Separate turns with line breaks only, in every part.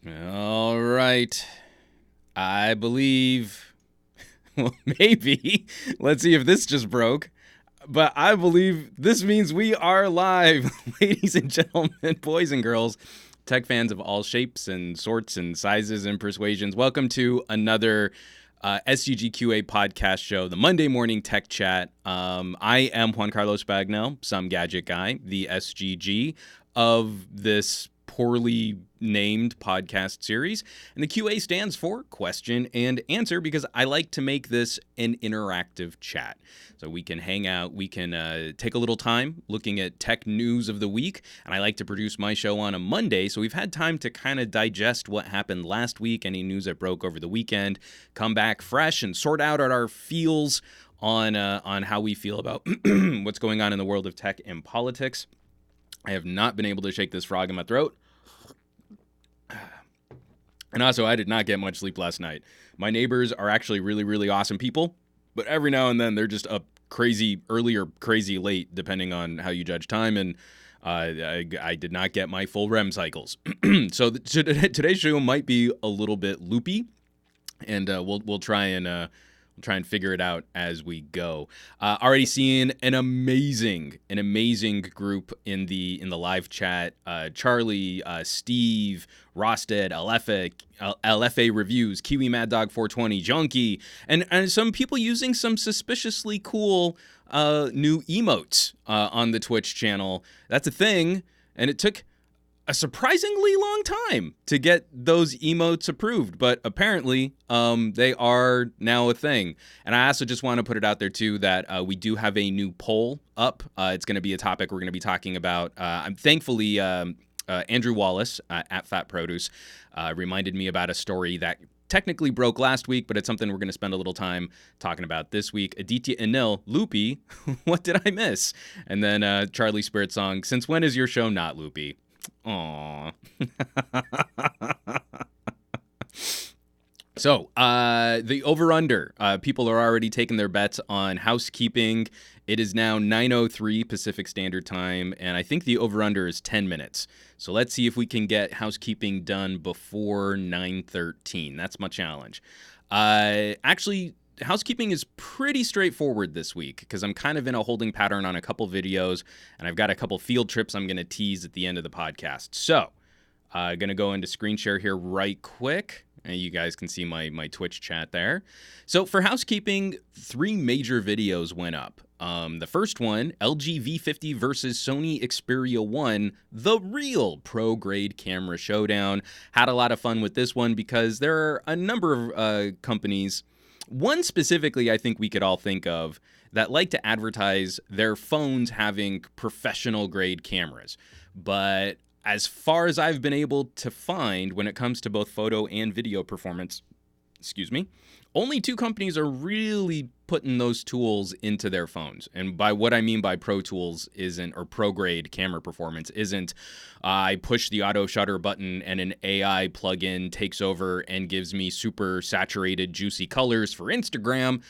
All right. I believe, well, maybe. Let's see if this just broke. But I believe this means we are live, ladies and gentlemen, boys and girls, tech fans of all shapes and sorts and sizes and persuasions. Welcome to another SGGQA podcast show, the Monday Morning Tech Chat. I am Juan Carlos Bagnell, SomeGadgetGuy, the SGG of this poorly named podcast series. And the QA stands for question and answer because I like to make this an interactive chat. So we can hang out, we can take a little time looking at tech news of the week. And I like to produce my show on a Monday. So we've had time to kind of digest what happened last week, any news that broke over the weekend, come back fresh and sort out our feels on how we feel about what's going on in the world of tech and politics. I have not been able to shake this frog in my throat. And also, I did not get much sleep last night. My neighbors are actually really, really awesome people, but every now and then they're just up crazy early or crazy late, depending on how you judge time. And I did not get my full REM cycles. So today's show might be a little bit loopy, and we'll try and figure it out as we go. Already seeing an amazing group in the live chat. Charlie, Steve, Rosted, LFA Reviews, Kiwi Mad Dog 420, Junkie, and some people using some suspiciously cool new emotes on the Twitch channel. That's a thing, and it took a surprisingly long time to get those emotes approved, but apparently they are now a thing. And I also just want to put it out there too that we do have a new poll up. It's going to be a topic we're going to be talking about. I'm thankfully Andrew Wallace at Fat Produce reminded me about a story that technically broke last week, but it's something we're going to spend a little time talking about this week. Aditya Anil, Loopy, what did I miss? And then Charlie Spirit Song, since when is your show not loopy? Aww. So, the over-under. People are already taking their bets on housekeeping. It is now 9:03 Pacific Standard Time, and I think the over-under is 10 minutes. So let's see if we can get housekeeping done before 9:13. That's my challenge. Actually, housekeeping is pretty straightforward this week because I'm kind of in a holding pattern on a couple videos, and I've got a couple field trips I'm going to tease at the end of the podcast. So I'm going to go into screen share here right quick. And you guys can see my Twitch chat there. So for housekeeping, 3 major videos went up. The first one, LG V50 versus Sony Xperia 1, the real pro-grade camera showdown. Had a lot of fun with this one because there are a number of companies, one specifically I think we could all think of, that like to advertise their phones having professional grade cameras. But as far as I've been able to find when it comes to both photo and video performance, only 2 companies are really putting those tools into their phones. And by what I mean by pro tools or pro grade camera performance isn't I push the auto shutter button and an AI plugin takes over and gives me super saturated, juicy colors for Instagram.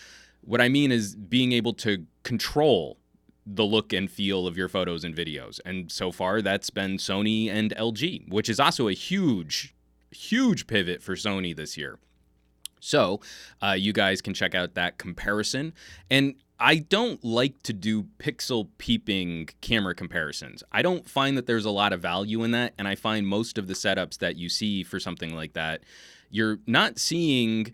What I mean is being able to control the look and feel of your photos and videos. And so far, that's been Sony and LG, which is also a huge pivot for Sony this year. So you guys can check out that comparison. And I don't like to do pixel peeping camera comparisons. I don't find that there's a lot of value in that. And I find most of the setups that you see for something like that, you're not seeing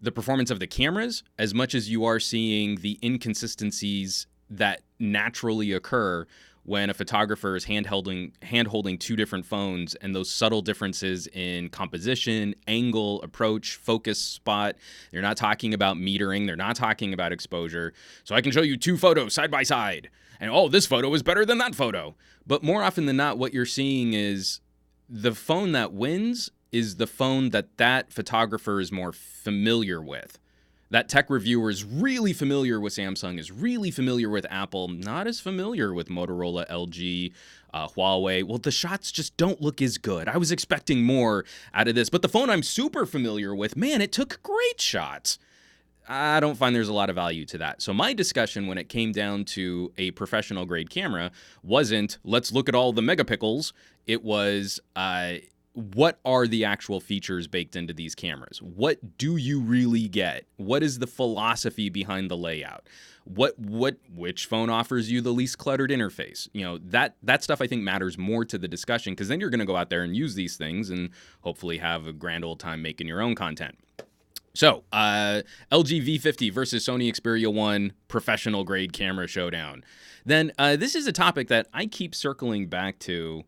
the performance of the cameras as much as you are seeing the inconsistencies that naturally occur when a photographer is hand-holding 2 different phones, and those subtle differences in composition, angle, approach, focus spot. They're not talking about metering. They're not talking about exposure. So I can show you 2 photos side by side, and this photo is better than that photo. But more often than not, what you're seeing is the phone that wins is the phone that photographer is more familiar with. That tech reviewer is really familiar with Samsung, is really familiar with Apple, not as familiar with Motorola, LG, Huawei. Well, the shots just don't look as good. I was expecting more out of this, but the phone I'm super familiar with, man, it took great shots. I don't find there's a lot of value to that. So my discussion when it came down to a professional grade camera wasn't, let's look at all the megapixels. It was, what are the actual features baked into these cameras? What do you really get? What is the philosophy behind the layout? Which phone offers you the least cluttered interface? You know, that stuff I think matters more to the discussion, because then you're going to go out there and use these things and hopefully have a grand old time making your own content. So, LG V50 versus Sony Xperia 1 professional grade camera showdown. Then this is a topic that I keep circling back to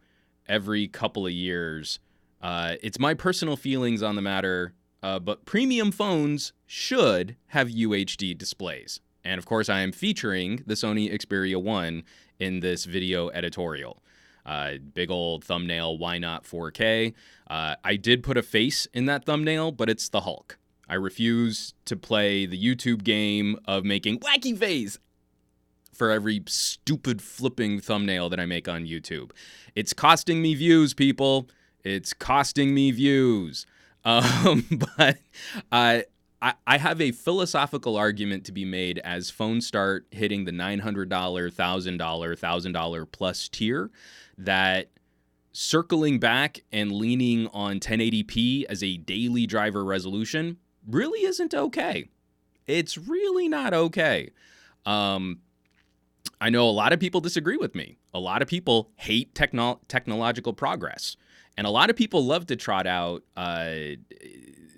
every couple of years. It's my personal feelings on the matter, but premium phones should have UHD displays. And of course, I am featuring the Sony Xperia 1 in this video editorial. Big old thumbnail, why not 4K? I did put a face in that thumbnail, but it's the Hulk. I refuse to play the YouTube game of making wacky face for every stupid flipping thumbnail that I make on YouTube. It's costing me views, people. It's costing me views. But I have a philosophical argument to be made as phones start hitting the $900, $1,000 plus tier, that circling back and leaning on 1080p as a daily driver resolution really isn't okay. It's really not okay. I know a lot of people disagree with me. A lot of people hate technological progress. And a lot of people love to trot out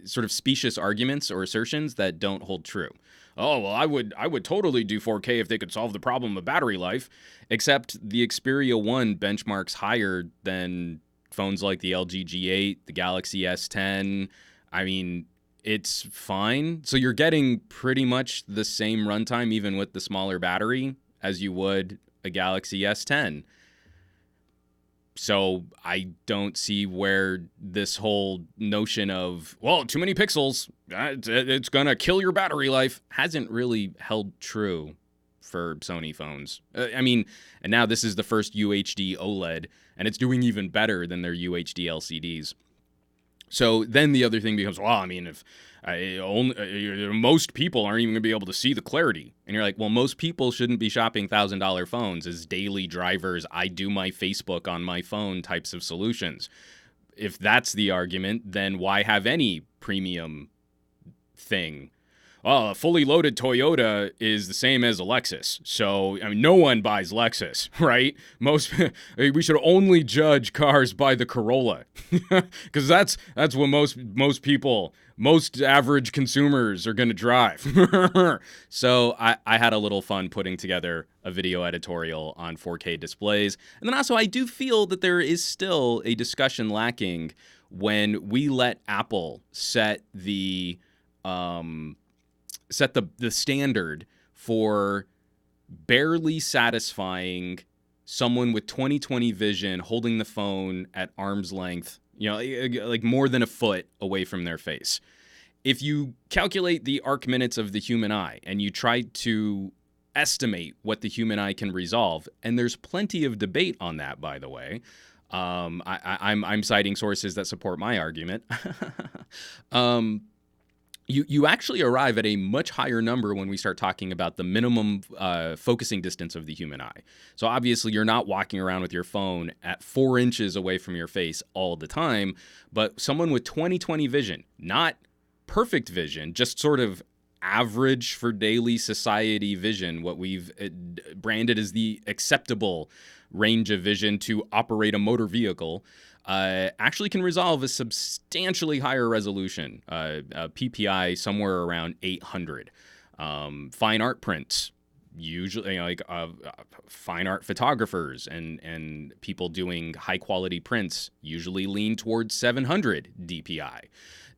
sort of specious arguments or assertions that don't hold true. Oh, well, I would totally do 4K if they could solve the problem of battery life, except the Xperia 1 benchmarks higher than phones like the LG G8, the Galaxy S10. I mean, it's fine. So you're getting pretty much the same runtime, even with the smaller battery, as you would a Galaxy S10. So I don't see where this whole notion of, well, too many pixels, it's going to kill your battery life, hasn't really held true for Sony phones. I mean, and now this is the first UHD OLED, and it's doing even better than their UHD LCDs. So then the other thing becomes, well, I mean, if most people aren't even going to be able to see the clarity. And you're like, well, most people shouldn't be shopping $1,000 phones as daily drivers. I do my Facebook on my phone types of solutions. If that's the argument, then why have any premium thing? Well, a fully loaded Toyota is the same as a Lexus. So, I mean, no one buys Lexus, right? We should only judge cars by the Corolla, because that's what most people, most average consumers are going to drive. So I had a little fun putting together a video editorial on 4K displays. And then also I do feel that there is still a discussion lacking when we let Apple set the standard for barely satisfying someone with 20/20 vision holding the phone at arm's length, you know, like more than a foot away from their face. If you calculate the arc minutes of the human eye and you try to estimate what the human eye can resolve, and there's plenty of debate on that, by the way. I'm citing sources that support my argument. You actually arrive at a much higher number when we start talking about the minimum focusing distance of the human eye. So obviously you're not walking around with your phone at 4 inches away from your face all the time, but someone with 20/20 vision, not perfect vision, just sort of average for daily society vision, what we've branded as the acceptable range of vision to operate a motor vehicle, actually can resolve a substantially higher resolution, PPI somewhere around 800. Fine art prints, usually, you know, like fine art photographers and people doing high quality prints usually lean towards 700 DPI.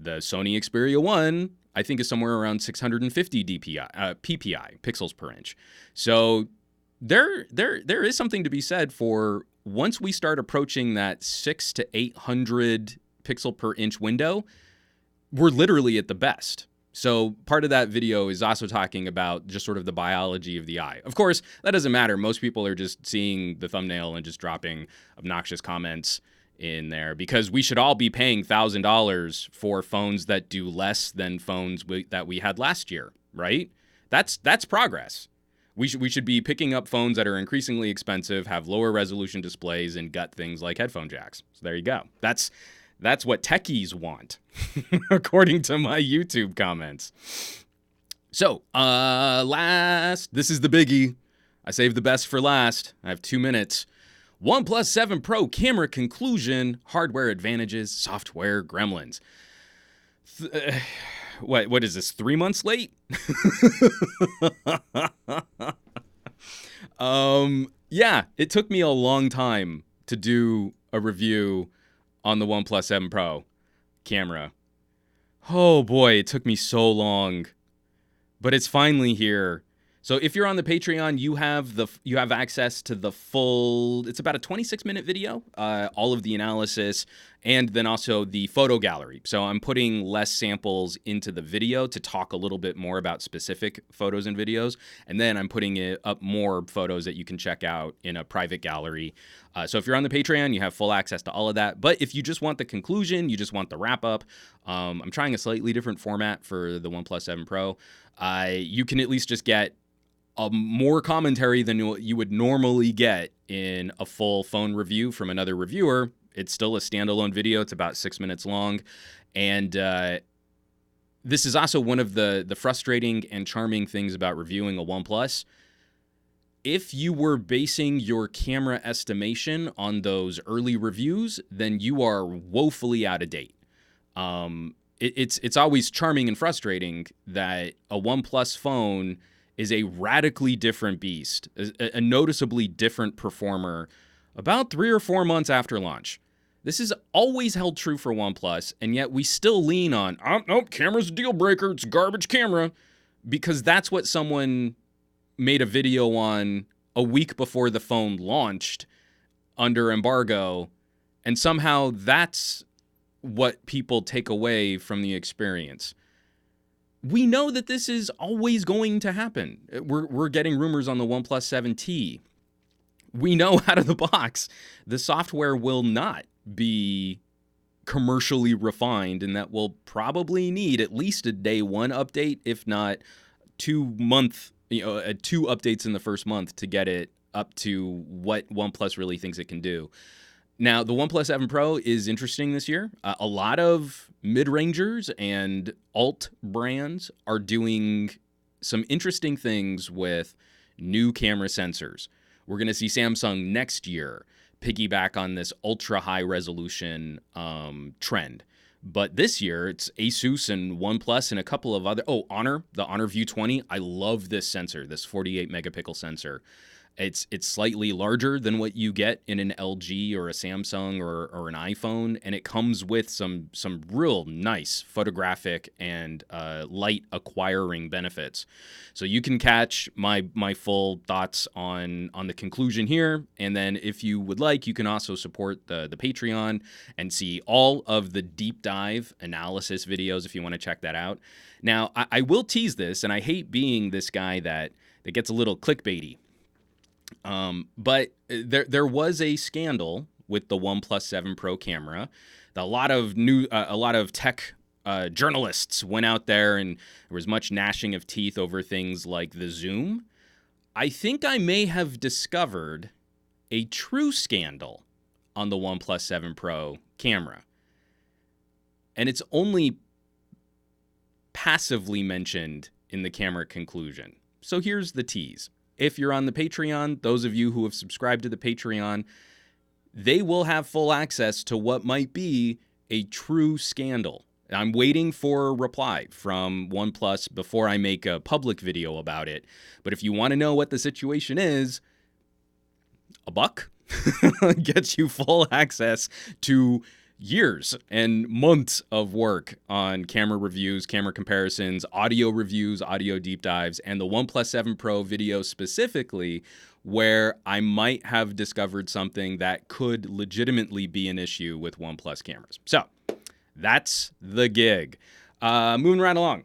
The Sony Xperia 1, I think, is somewhere around 650 PPI, pixels per inch. So there is something to be said for, once we start approaching that 600 to 800 pixel per inch window, we're literally at the best. So part of that video is also talking about just sort of the biology of the eye. Of course, that doesn't matter. Most people are just seeing the thumbnail and just dropping obnoxious comments in there, because we should all be paying $1,000 for phones that do less than phones that we had last year, right? That's progress. We should be picking up phones that are increasingly expensive, have lower resolution displays, and gut things like headphone jacks. So there you go. That's That's what techies want, according to my YouTube comments. So, this is the biggie. I saved the best for last. I have 2 minutes. OnePlus 7 Pro camera conclusion, hardware advantages, software gremlins. What is this, 3 months late? Yeah, it took me a long time to do a review on the OnePlus 7 Pro camera. Oh boy, it took me so long. But it's finally here. So if you're on the Patreon, you have access to the full, it's about a 26-minute video, all of the analysis, and then also the photo gallery. So I'm putting less samples into the video to talk a little bit more about specific photos and videos, and then I'm putting up more photos that you can check out in a private gallery. So if you're on the Patreon, you have full access to all of that. But if you just want the conclusion, you just want the wrap-up, I'm trying a slightly different format for the OnePlus 7 Pro. You can at least just get more commentary than what you would normally get in a full phone review from another reviewer. It's still a standalone video. It's about 6 minutes long. And this is also one of the frustrating and charming things about reviewing a OnePlus. If you were basing your camera estimation on those early reviews, then you are woefully out of date. It's always charming and frustrating that a OnePlus phone is a radically different beast, a noticeably different performer about 3 or 4 months after launch. This is always held true for OnePlus, and yet we still lean on, nope, camera's a deal breaker, it's a garbage camera, because that's what someone made a video on a week before the phone launched under embargo, and somehow that's what people take away from the experience. We know that this is always going to happen. We're getting rumors on the OnePlus 7T. We know out of the box the software will not be commercially refined, and that will probably need at least a day one update, if not 2 updates in the first month to get it up to what OnePlus really thinks it can do. Now, the OnePlus 7 Pro is interesting this year. A lot of mid-rangers and alt brands are doing some interesting things with new camera sensors. We're going to see Samsung next year piggyback on this ultra-high resolution trend. But this year, it's Asus and OnePlus and a couple of other... Oh, Honor, the Honor View 20. I love this sensor, this 48-megapixel sensor. It's slightly larger than what you get in an LG or a Samsung or an iPhone, and it comes with some real nice photographic and light acquiring benefits. So you can catch my full thoughts on the conclusion here, and then if you would like, you can also support the Patreon and see all of the deep dive analysis videos if you want to check that out. Now, I will tease this, and I hate being this guy that gets a little clickbaity. But there was a scandal with the OnePlus 7 Pro camera. A lot of tech journalists went out there, and there was much gnashing of teeth over things like the zoom. I think I may have discovered a true scandal on the OnePlus 7 Pro camera, and it's only passively mentioned in the camera conclusion. So here's the tease. If you're on the Patreon, those of you who have subscribed to the Patreon, they will have full access to what might be a true scandal. I'm waiting for a reply from OnePlus before I make a public video about it. But if you want to know what the situation is, $1 gets you full access to years and months of work on camera reviews, camera comparisons, audio reviews, audio deep dives, and the OnePlus 7 Pro video specifically, where I might have discovered something that could legitimately be an issue with OnePlus cameras. So that's the gig. Moving right along.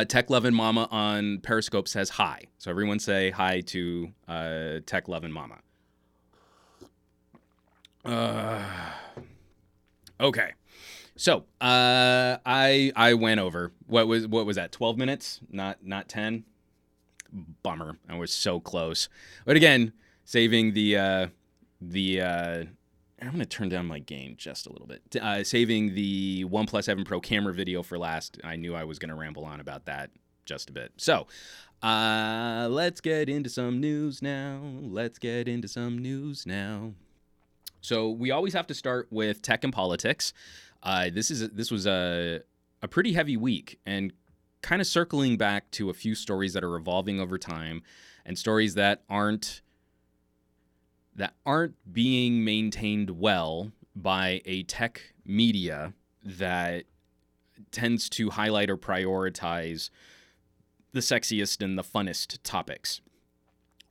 Tech Lovin' Mama on Periscope says hi. So everyone say hi to Tech Lovin' Mama. Okay, so I went over what was that, 12 minutes, not 10. Bummer, I was so close. But again, saving the I'm going to turn down my gain just a little bit. Saving the OnePlus 7 Pro camera video for last. I knew I was going to ramble on about that just a bit. So let's get into some news now. So we always have to start with tech and politics. This was a pretty heavy week, and kind of circling back to a few stories that are evolving over time and stories that aren't being maintained well by a tech media that tends to highlight or prioritize the sexiest and the funnest topics.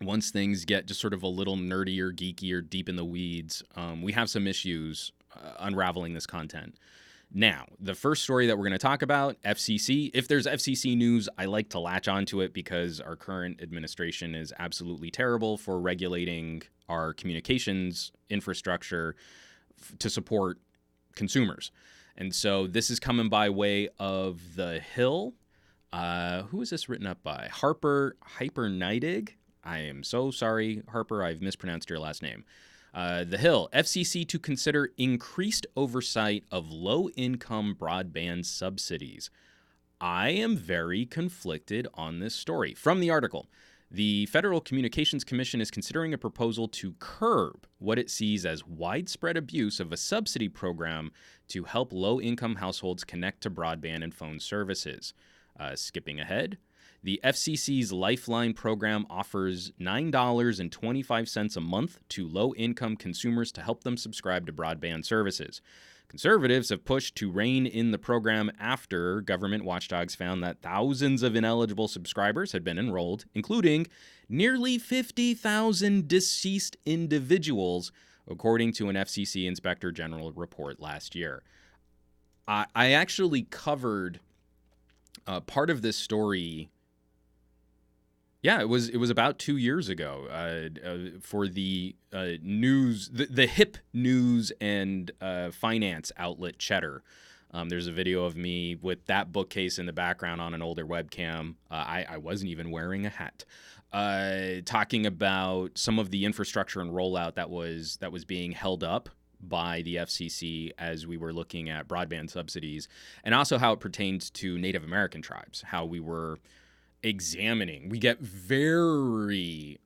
Once things get just sort of a little nerdier, geekier, deep in the weeds, we have some issues unraveling this content. Now, the first story that we're going to talk about, FCC. If there's FCC news, I like to latch onto it because our current administration is absolutely terrible for regulating our communications infrastructure to support consumers. And so this is coming by way of The Hill. Who is this written up by? Harper Neidig. I am so sorry, Harper. I've mispronounced your last name. The Hill, FCC to consider increased oversight of low-income broadband subsidies. I am very conflicted on this story. From the article, the Federal Communications Commission is considering a proposal to curb what it sees as widespread abuse of a subsidy program to help low-income households connect to broadband and phone services. Skipping ahead. The FCC's Lifeline program offers $9.25 a month to low-income consumers to help them subscribe to broadband services. Conservatives have pushed to rein in the program after government watchdogs found that thousands of ineligible subscribers had been enrolled, including nearly 50,000 deceased individuals, according to an FCC Inspector General report last year. I actually covered part of this story. Yeah, it was about 2 years ago for the news, the hip news and finance outlet Cheddar. There's a video of me with that bookcase in the background on an older webcam. I wasn't even wearing a hat. Talking about some of the infrastructure and rollout that was being held up by the FCC as we were looking at broadband subsidies, and also how it pertains to Native American tribes, how we were examining. We get very,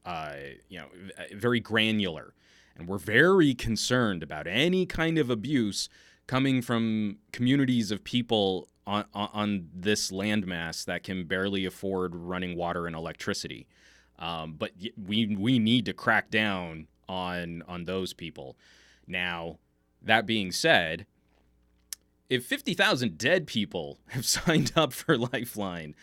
very granular, and we're very concerned about any kind of abuse coming from communities of people on this landmass that can barely afford running water and electricity. But we need to crack down on those people. Now, that being said, if 50,000 dead people have signed up for Lifeline,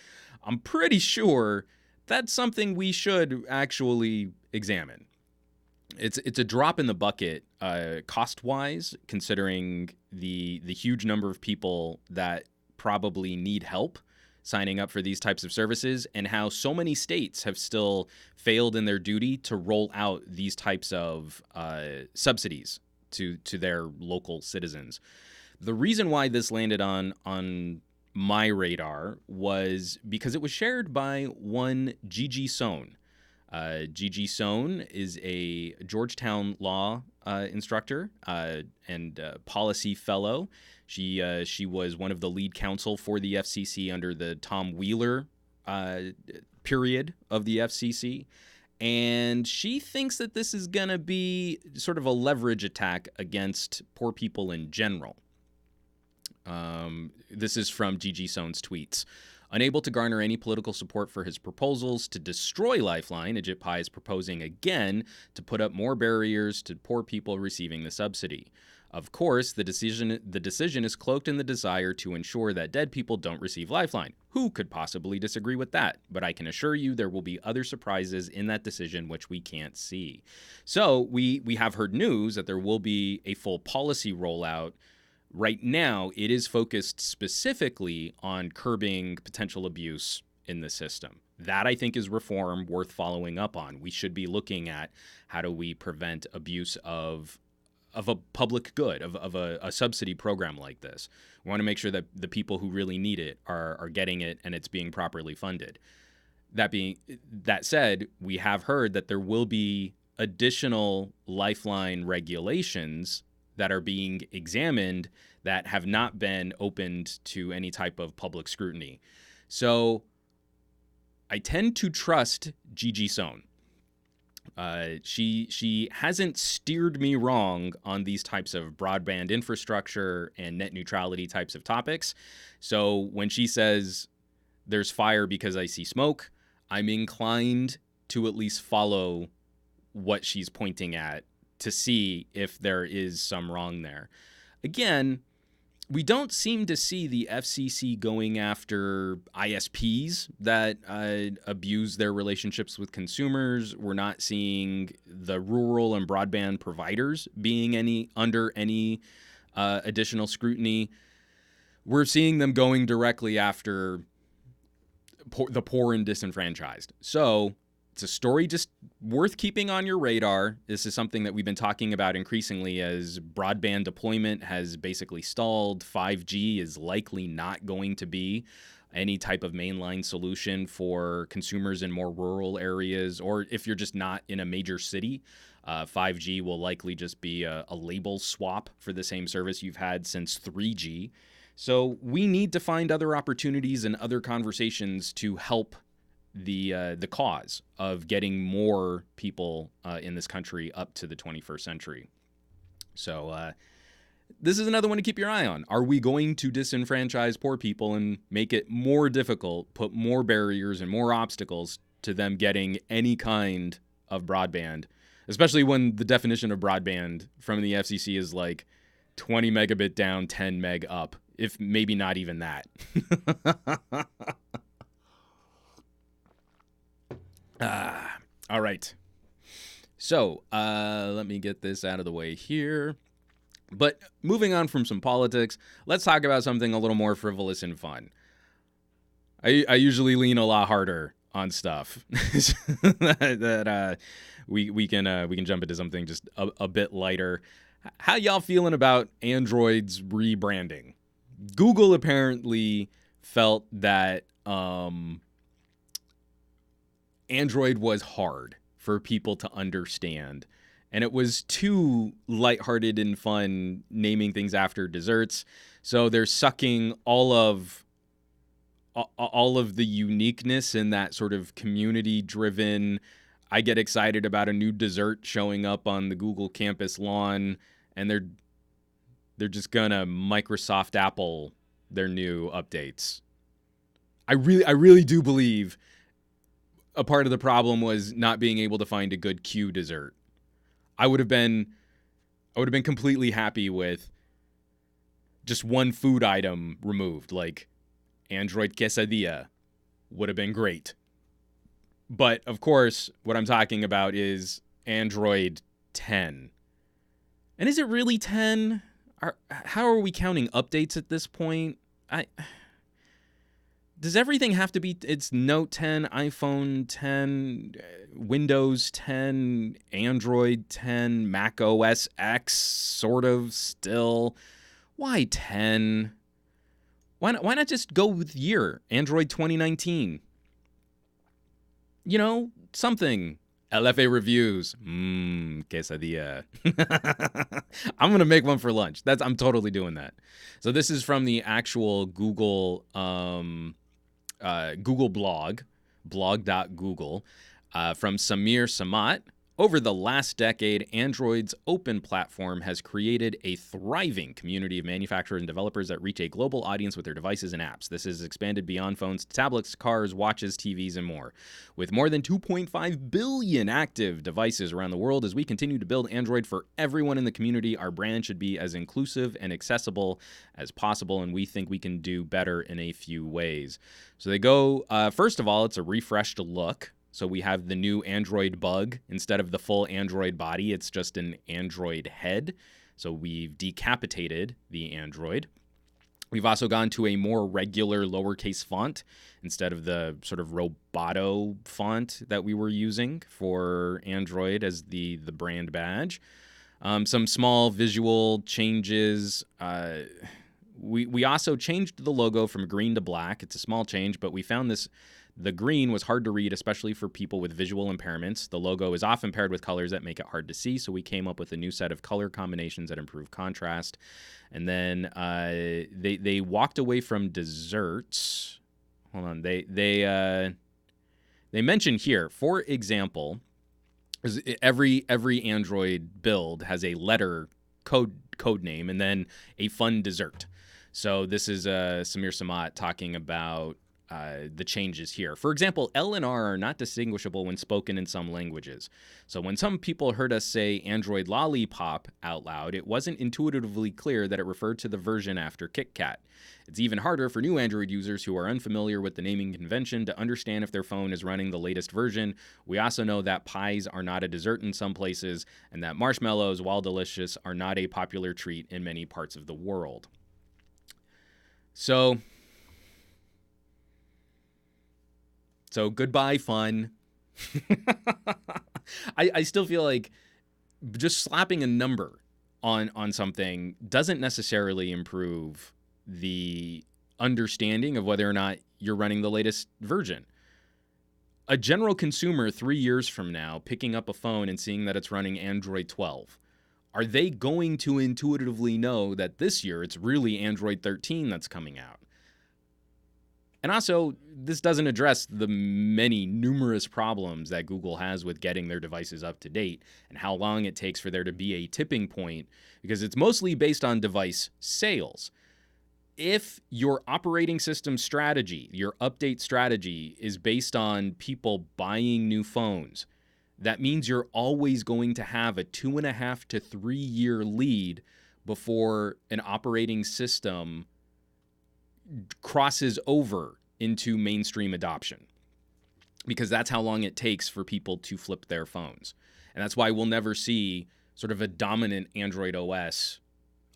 I'm pretty sure that's something we should actually examine. It's a drop in the bucket cost-wise, considering the huge number of people that probably need help signing up for these types of services, and how so many states have still failed in their duty to roll out these types of subsidies to their local citizens. The reason why this landed on my radar was because it was shared by one Gigi Sohn. Gigi Sohn is a Georgetown law instructor and policy fellow. She was one of the lead counsel for the FCC under the Tom Wheeler period of the FCC. And she thinks that this is going to be sort of a leverage attack against poor people in general. This is from Gigi Sohn's tweets. Unable to garner any political support for his proposals to destroy Lifeline, Ajit Pai is proposing again to put up more barriers to poor people receiving the subsidy. Of course, the decision is cloaked in the desire to ensure that dead people don't receive Lifeline. Who could possibly disagree with that? But I can assure you there will be other surprises in that decision which we can't see. So we have heard news that there will be a full policy rollout. Right now, it is focused specifically on curbing potential abuse in the system. That, I think, is reform worth following up on. We should be looking at how do we prevent abuse of a public good, of a subsidy program like this. We want to make sure that the people who really need it are getting it and it's being properly funded. That said, we have heard that there will be additional Lifeline regulations that are being examined that have not been opened to any type of public scrutiny. So I tend to trust Gigi Sohn. She hasn't steered me wrong on these types of broadband infrastructure and net neutrality types of topics. So when she says there's fire because I see smoke, I'm inclined to at least follow what she's pointing at to see if there is some wrong there. Again, we don't seem to see the FCC going after ISPs that abuse their relationships with consumers. We're not seeing the rural and broadband providers being under any additional scrutiny. We're seeing them going directly after the poor and disenfranchised. So it's a story just worth keeping on your radar. This is something that we've been talking about increasingly as broadband deployment has basically stalled. 5G is likely not going to be any type of mainline solution for consumers in more rural areas, or if you're just not in a major city. 5G will likely just be a label swap for the same service you've had since 3G. So we need to find other opportunities and other conversations to help the cause of getting more people in this country up to the 21st century. So this is another one to keep your eye on. Are we going to disenfranchise poor people and make it more difficult, put more barriers and more obstacles to them getting any kind of broadband, especially when the definition of broadband from the FCC is like 20 megabit down, 10 meg up, if maybe not even that. All right. So let me get this out of the way here. But moving on from some politics, let's talk about something a little more frivolous and fun. I usually lean a lot harder on stuff that we can jump into something just a bit lighter. How y'all feeling about Android's rebranding? Google apparently felt that Android was hard for people to understand, and it was too lighthearted and fun naming things after desserts. So they're sucking all of the uniqueness in that sort of community-driven, I get excited about a new dessert showing up on the Google campus lawn, and they're just gonna Microsoft Apple their new updates. I really do believe a part of the problem was not being able to find a good Q dessert. I would have been completely happy with just one food item removed, like Android quesadilla would have been great. But of course, what I'm talking about is Android 10. And is it really 10? How are we counting updates at this point? Does everything have to be, it's Note 10, iPhone 10, Windows 10, Android 10, Mac OS X, sort of still? Why 10? Why not just go with year, Android 2019? You know, something. LFA reviews. Quesadilla. I'm going to make one for lunch. I'm totally doing that. So this is from the actual Google Google blog.google, from Samir Samat. Over the last decade, Android's open platform has created a thriving community of manufacturers and developers that reach a global audience with their devices and apps. This has expanded beyond phones to tablets, cars, watches, TVs, and more. With more than 2.5 billion active devices around the world, as we continue to build Android for everyone in the community, our brand should be as inclusive and accessible as possible, and we think we can do better in a few ways. So they go, first of all, it's a refreshed look. So we have the new Android bug. Instead of the full Android body, it's just an Android head. So we've decapitated the Android. We've also gone to a more regular lowercase font instead of the sort of Roboto font that we were using for Android as the brand badge. Some small visual changes. We also changed the logo from green to black. It's a small change, but we found this The green was hard to read, especially for people with visual impairments. The logo is often paired with colors that make it hard to see, so we came up with a new set of color combinations that improve contrast. And then they walked away from desserts. Hold on, they mentioned here, for example, every Android build has a letter code name and then a fun dessert. So this is Samir Samat talking about the changes here. For example, L and R are not distinguishable when spoken in some languages. So when some people heard us say Android Lollipop out loud, it wasn't intuitively clear that it referred to the version after Kit Kat. It's even harder for new Android users who are unfamiliar with the naming convention to understand if their phone is running the latest version. We also know that pies are not a dessert in some places, and that marshmallows, while delicious, are not a popular treat in many parts of the world. So goodbye, fun. I still feel like just slapping a number on something doesn't necessarily improve the understanding of whether or not you're running the latest version. A general consumer 3 years from now picking up a phone and seeing that it's running Android 12, are they going to intuitively know that this year it's really Android 13 that's coming out? And also, this doesn't address the numerous problems that Google has with getting their devices up to date and how long it takes for there to be a tipping point, because it's mostly based on device sales. If your operating system strategy, your update strategy, is based on people buying new phones, that means you're always going to have a 2.5 to 3 year lead before an operating system crosses over into mainstream adoption, because that's how long it takes for people to flip their phones. And that's why we'll never see sort of a dominant Android OS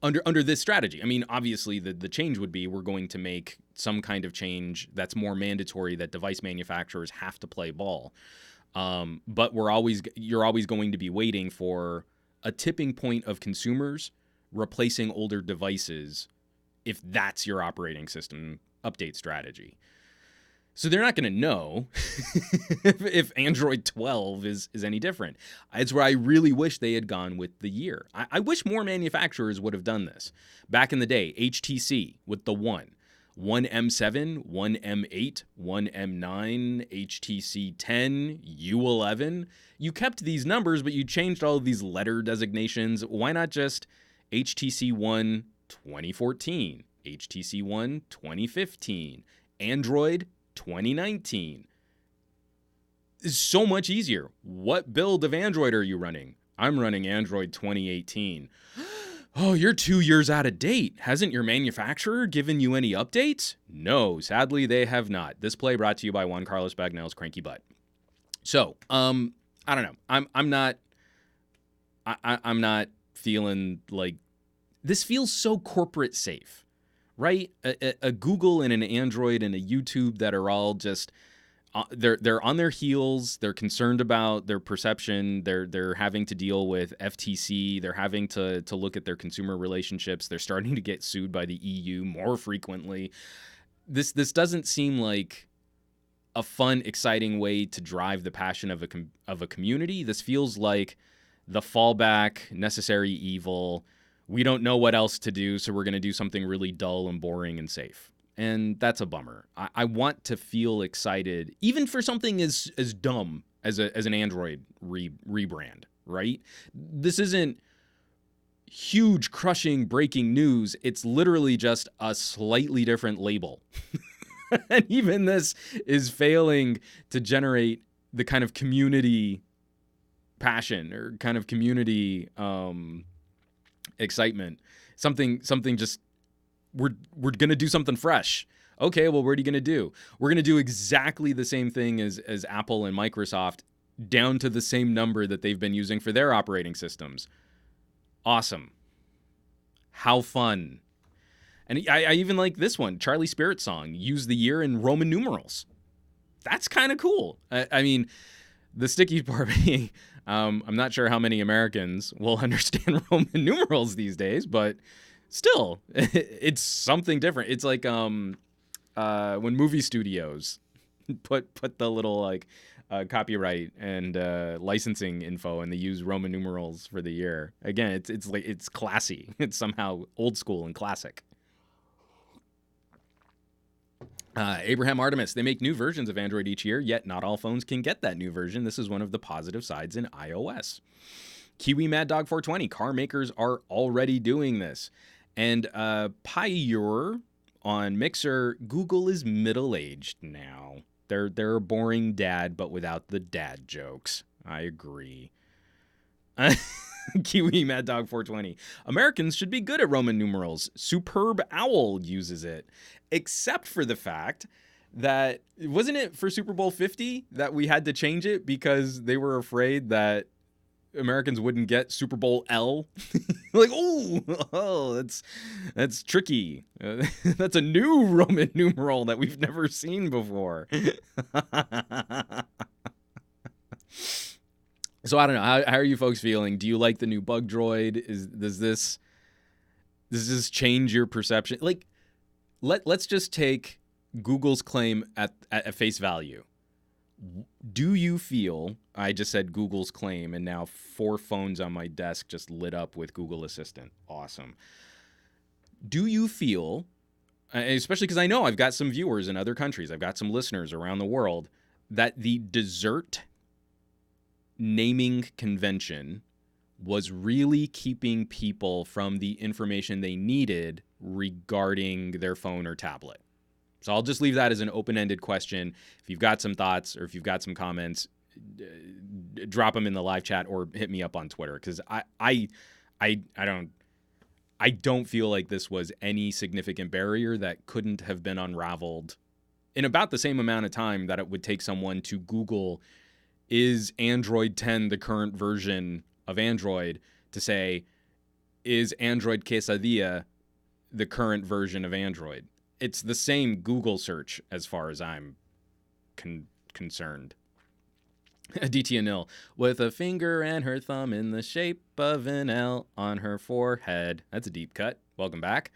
under this strategy. I mean, obviously the change would be we're going to make some kind of change that's more mandatory, that device manufacturers have to play ball. But you're always going to be waiting for a tipping point of consumers replacing older devices if that's your operating system update strategy. So they're not going to know if Android 12 is any different. It's where I really wish they had gone with the year. I wish more manufacturers would have done this. Back in the day, HTC with the One M7, One M8, One M9, HTC 10, U11. You kept these numbers, but you changed all of these letter designations. Why not just HTC One 2014, HTC One 2015, Android 2019? It's so much easier. What build of Android are you running? I'm running Android 2018. Oh, you're 2 years out of date. Hasn't your manufacturer given you any updates? No, sadly they have not. This play brought to you by Juan Carlos Bagnell's Cranky Butt. So, I don't know. I'm not feeling like this feels so corporate safe, right? A Google and an Android and a YouTube that are all just they're on their heels. They're concerned about their perception. They're having to deal with FTC. They're having to look at their consumer relationships. They're starting to get sued by the EU more frequently. This doesn't seem like a fun, exciting way to drive the passion of a community. This feels like the fallback, necessary evil. We don't know what else to do, so we're going to do something really dull and boring and safe. And that's a bummer. I want to feel excited, even for something as dumb as an Android rebrand, right? This isn't huge, crushing, breaking news. It's literally just a slightly different label. And even this is failing to generate the kind of community passion or kind of community excitement. Something just, we're going to do something fresh. Okay, well, what are you going to do? We're going to do exactly the same thing as Apple and Microsoft, down to the same number that they've been using for their operating systems. Awesome. How fun. And I even like this one, Charlie Spirit song, use the year in Roman numerals. That's kind of cool. I mean, the sticky part being, I'm not sure how many Americans will understand Roman numerals these days, but still, it's something different. It's like when movie studios put the little like copyright and licensing info, and they use Roman numerals for the year. Again, it's classy. It's somehow old school and classic. Abraham Artemis, they make new versions of Android each year, yet not all phones can get that new version. This is one of the positive sides in iOS. Kiwi Mad Dog 420, car makers are already doing this. And Pyure on Mixer, Google is middle-aged now. They're a boring dad, but without the dad jokes. I agree. Kiwi Mad Dog 420. Americans should be good at Roman numerals. Superb Owl uses it. Except for the fact that, wasn't it for Super Bowl 50 that we had to change it because they were afraid that Americans wouldn't get Super Bowl L? Like, oh, that's tricky. That's a new Roman numeral that we've never seen before. So I don't know. How are you folks feeling? Do you like the new bug droid? Does this change your perception? Like, let's just take Google's claim at face value. Do you feel, I just said Google's claim, and now 4 phones on my desk just lit up with Google Assistant. Awesome. Do you feel, especially because I know I've got some viewers in other countries, I've got some listeners around the world, that the dessert naming convention was really keeping people from the information they needed regarding their phone or tablet? So I'll just leave that as an open-ended question. If you've got some thoughts or if you've got some comments, drop them in the live chat or hit me up on Twitter, because I don't feel like this was any significant barrier that couldn't have been unraveled in about the same amount of time that it would take someone to Google, is Android 10 the current version of Android, to say, is Android Quesadilla the current version of Android? It's the same Google search as far as I'm concerned. DT Anil, with a finger and her thumb in the shape of an L on her forehead. That's a deep cut. Welcome back.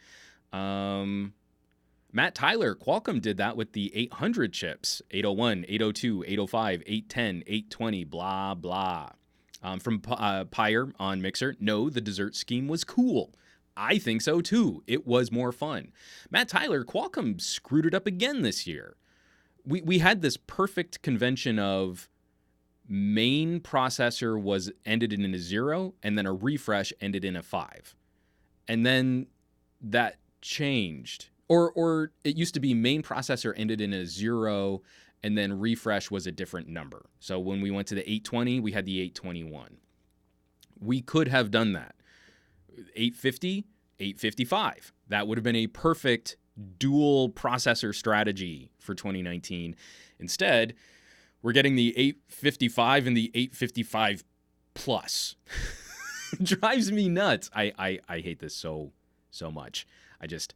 Matt Tyler, Qualcomm did that with the 800 chips. 801, 802, 805, 810, 820, blah, blah. From Pyre on Mixer, no, the dessert scheme was cool. I think so too. It was more fun. Matt Tyler, Qualcomm screwed it up again this year. We had this perfect convention of main processor was ended in a 0, and then a refresh ended in a 5. And then that changed. Or it used to be main processor ended in a 0, and then refresh was a different number. So when we went to the 820, we had the 821. We could have done that. 850, 855. That would have been a perfect dual processor strategy for 2019. Instead, we're getting the 855 and the 855 plus. It drives me nuts. I hate this so much. It's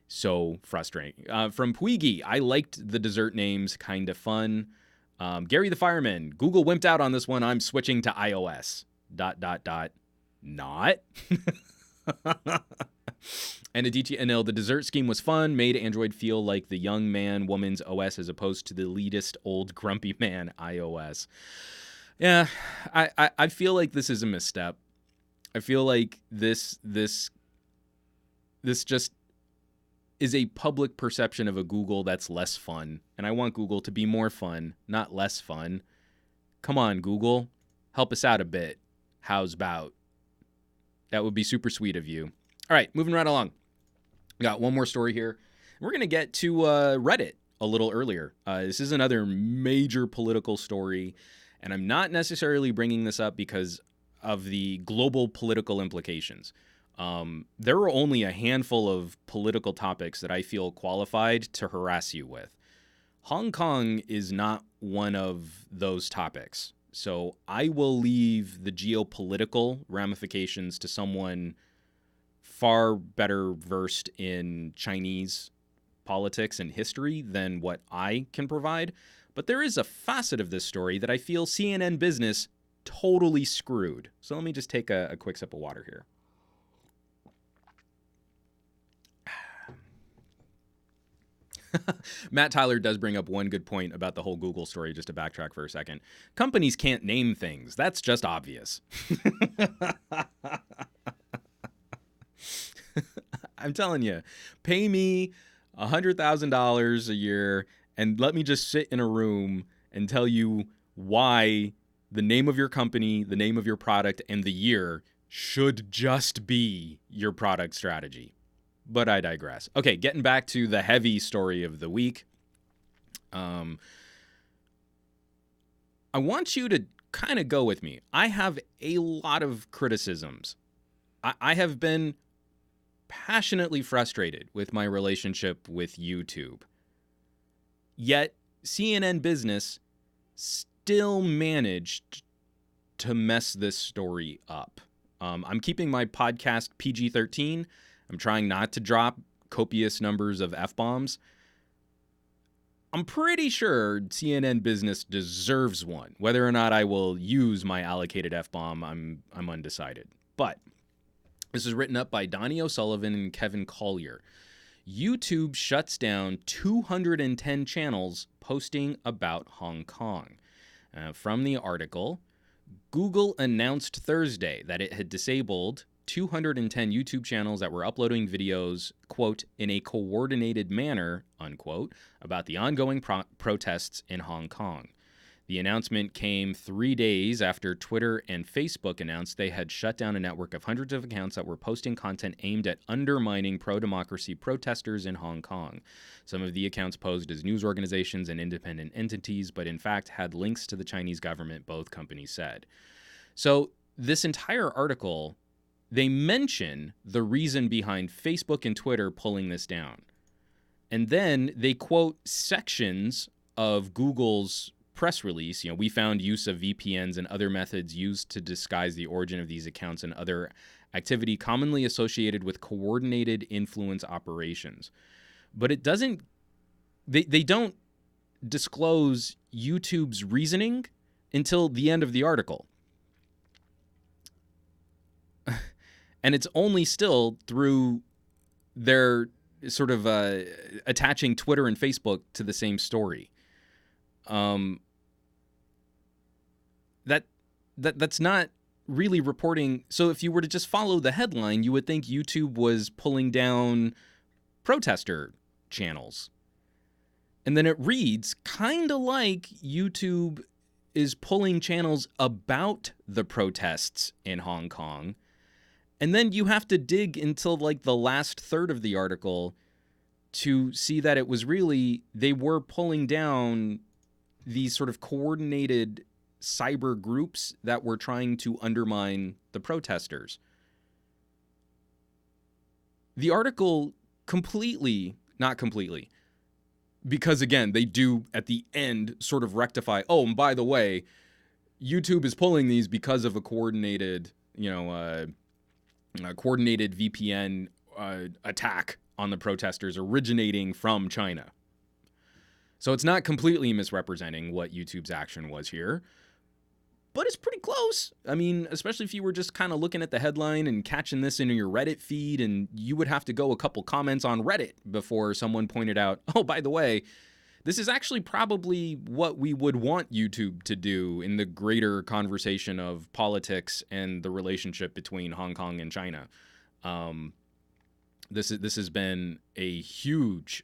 so frustrating. From Puigi, I liked the dessert names, kind of fun. Gary the Fireman, Google wimped out on this one. I'm switching to iOS. ... Not. And Adichie Anil, the dessert scheme was fun, made Android feel like the young man woman's OS as opposed to the elitist old grumpy man iOS. Yeah, I feel like this is a misstep. I feel like this just is a public perception of a Google that's less fun. And I want Google to be more fun, not less fun. Come on, Google. Help us out a bit. How's about? That would be super sweet of you. All right, moving right along. We got one more story here. We're going to get to Reddit a little earlier. This is another major political story, and I'm not necessarily bringing this up because of the global political implications. There are only a handful of political topics that I feel qualified to harass you with. Hong Kong is not one of those topics. So I will leave the geopolitical ramifications to someone far better versed in Chinese politics and history than what I can provide. But there is a facet of this story that I feel CNN Business totally screwed. So let me just take a quick sip of water here. Matt Tyler does bring up one good point about the whole Google story, just to backtrack for a second. Companies can't name things. That's just obvious. I'm telling you, pay me $100,000 a year and let me just sit in a room and tell you why the name of your company, the name of your product, and the year should just be your product strategy. But I digress. Okay, getting back to the heavy story of the week. I want you to kind of go with me. I have a lot of criticisms. I have been passionately frustrated with my relationship with YouTube. Yet, CNN Business still managed to mess this story up. I'm keeping my podcast PG-13. I'm trying not to drop copious numbers of F-bombs. I'm pretty sure CNN Business deserves one. Whether or not I will use my allocated F-bomb, I'm undecided. But this is written up by Donnie O'Sullivan and Kevin Collier. YouTube shuts down 210 channels posting about Hong Kong. From the article, Google announced Thursday that it had disabled 210 YouTube channels that were uploading videos, quote, in a coordinated manner, unquote, about the ongoing protests in Hong Kong. The announcement came 3 days after Twitter and Facebook announced they had shut down a network of hundreds of accounts that were posting content aimed at undermining pro-democracy protesters in Hong Kong. Some of the accounts posed as news organizations and independent entities, but in fact had links to the Chinese government, both companies said. So this entire article, they mention the reason behind Facebook and Twitter pulling this down. And then they quote sections of Google's press release. We found use of VPNs and other methods used to disguise the origin of these accounts and other activity commonly associated with coordinated influence operations. But it doesn't, they don't disclose YouTube's reasoning until the end of the article. And it's only still through their sort of attaching Twitter and Facebook to the same story. That's not really reporting. So if you were to just follow the headline, you would think YouTube was pulling down protester channels. And then it reads kind of like YouTube is pulling channels about the protests in Hong Kong. And then you have to dig until like the last third of the article to see that it was really, they were pulling down these sort of coordinated cyber groups that were trying to undermine the protesters. The article not completely, because again, they do at the end sort of rectify, oh, and by the way, YouTube is pulling these because of a coordinated, coordinated VPN attack on the protesters originating from China. So it's not completely misrepresenting what YouTube's action was here, but it's pretty close. I mean, especially if you were just kind of looking at the headline and catching this in your Reddit feed, and you would have to go a couple comments on Reddit before someone pointed out, oh, by the way, this is actually probably what we would want YouTube to do in the greater conversation of politics and the relationship between Hong Kong and China. This has been a huge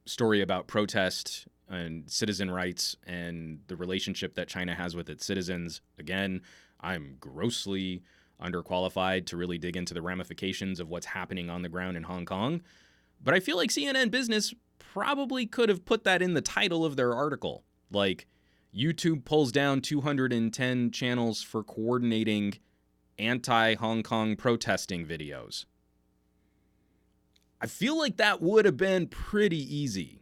story about protest and citizen rights and the relationship that China has with its citizens. Again, I'm grossly underqualified to really dig into the ramifications of what's happening on the ground in Hong Kong. But I feel like CNN Business probably could have put that in the title of their article. Like, YouTube pulls down 210 channels for coordinating anti-Hong Kong protesting videos. I feel like that would have been pretty easy.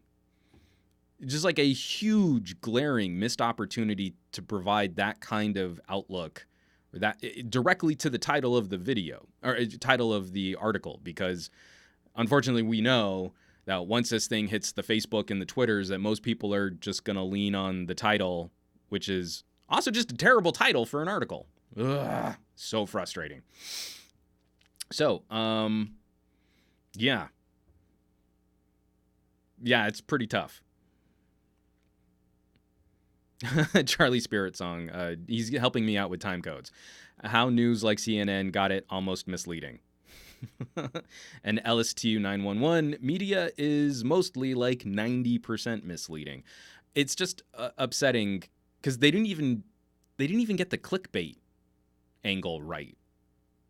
Just like a huge, glaring missed opportunity to provide that kind of outlook, or that directly to the title of the video, or title of the article, because unfortunately we know that once this thing hits the Facebook and the Twitters, that most people are just going to lean on the title, which is also just a terrible title for an article. Ugh, so frustrating. So, yeah. Yeah, it's pretty tough. Charlie Spirit song. He's helping me out with time codes. How news like CNN got it almost misleading. And LSTU 911 media is mostly like 90% misleading. It's just upsetting because they didn't even get the clickbait angle right.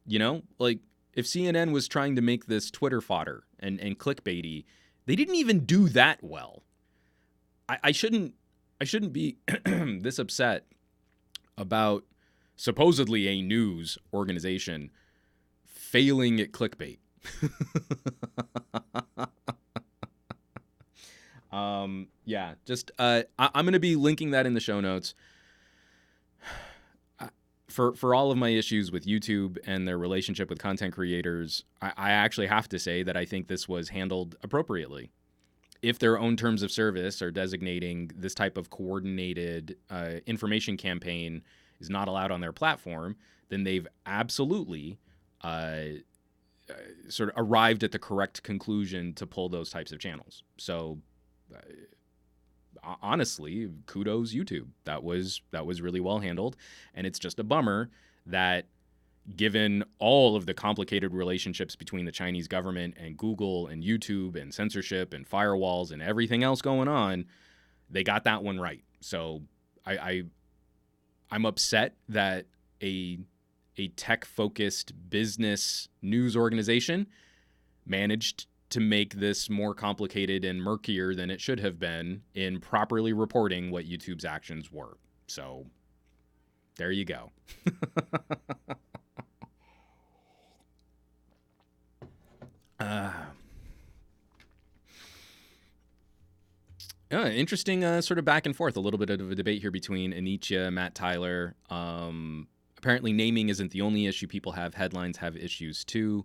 You know, like if CNN was trying to make this Twitter fodder and clickbaity, they didn't even do that well. I shouldn't be this upset about supposedly a news organization failing at clickbait. Yeah, just I'm going to be linking that in the show notes. For all of my issues with YouTube and their relationship with content creators, I actually have to say that I think this was handled appropriately. If their own terms of service are designating this type of coordinated information campaign is not allowed on their platform, then they've absolutely sort of arrived at the correct conclusion to pull those types of channels. So honestly, kudos YouTube. That was really well handled, and it's just a bummer that given all of the complicated relationships between the Chinese government and Google and YouTube and censorship and firewalls and everything else going on, they got that one right. So I'm upset that a tech-focused business news organization managed to make this more complicated and murkier than it should have been in properly reporting what YouTube's actions were. So there you go. Interesting sort of back and forth, a little bit of a debate here between Anicia, Matt Tyler. Apparently naming isn't the only issue people have. Headlines have issues too.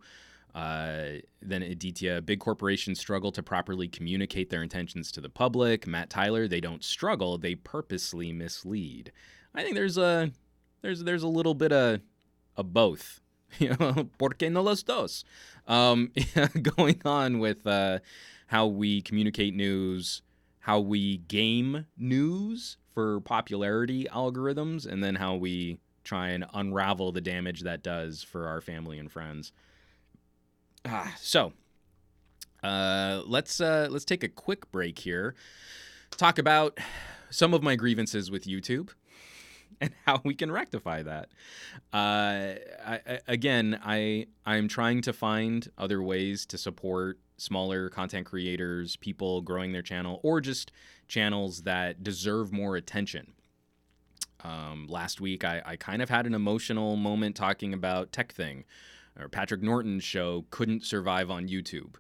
Then Aditya, big corporations struggle to properly communicate their intentions to the public. Matt Tyler, they don't struggle, they purposely mislead. I think there's a little bit of both. You know, ¿por qué no los dos? Going on with how we communicate news, how we game news for popularity algorithms, and then how we try and unravel the damage that does for our family and friends. So let's take a quick break here. Talk about some of my grievances with YouTube and how we can rectify that. I'm trying to find other ways to support smaller content creators, people growing their channel, or just channels that deserve more attention. Last week, I kind of had an emotional moment talking about Tech Thing. Or Patrick Norton's show couldn't survive on YouTube.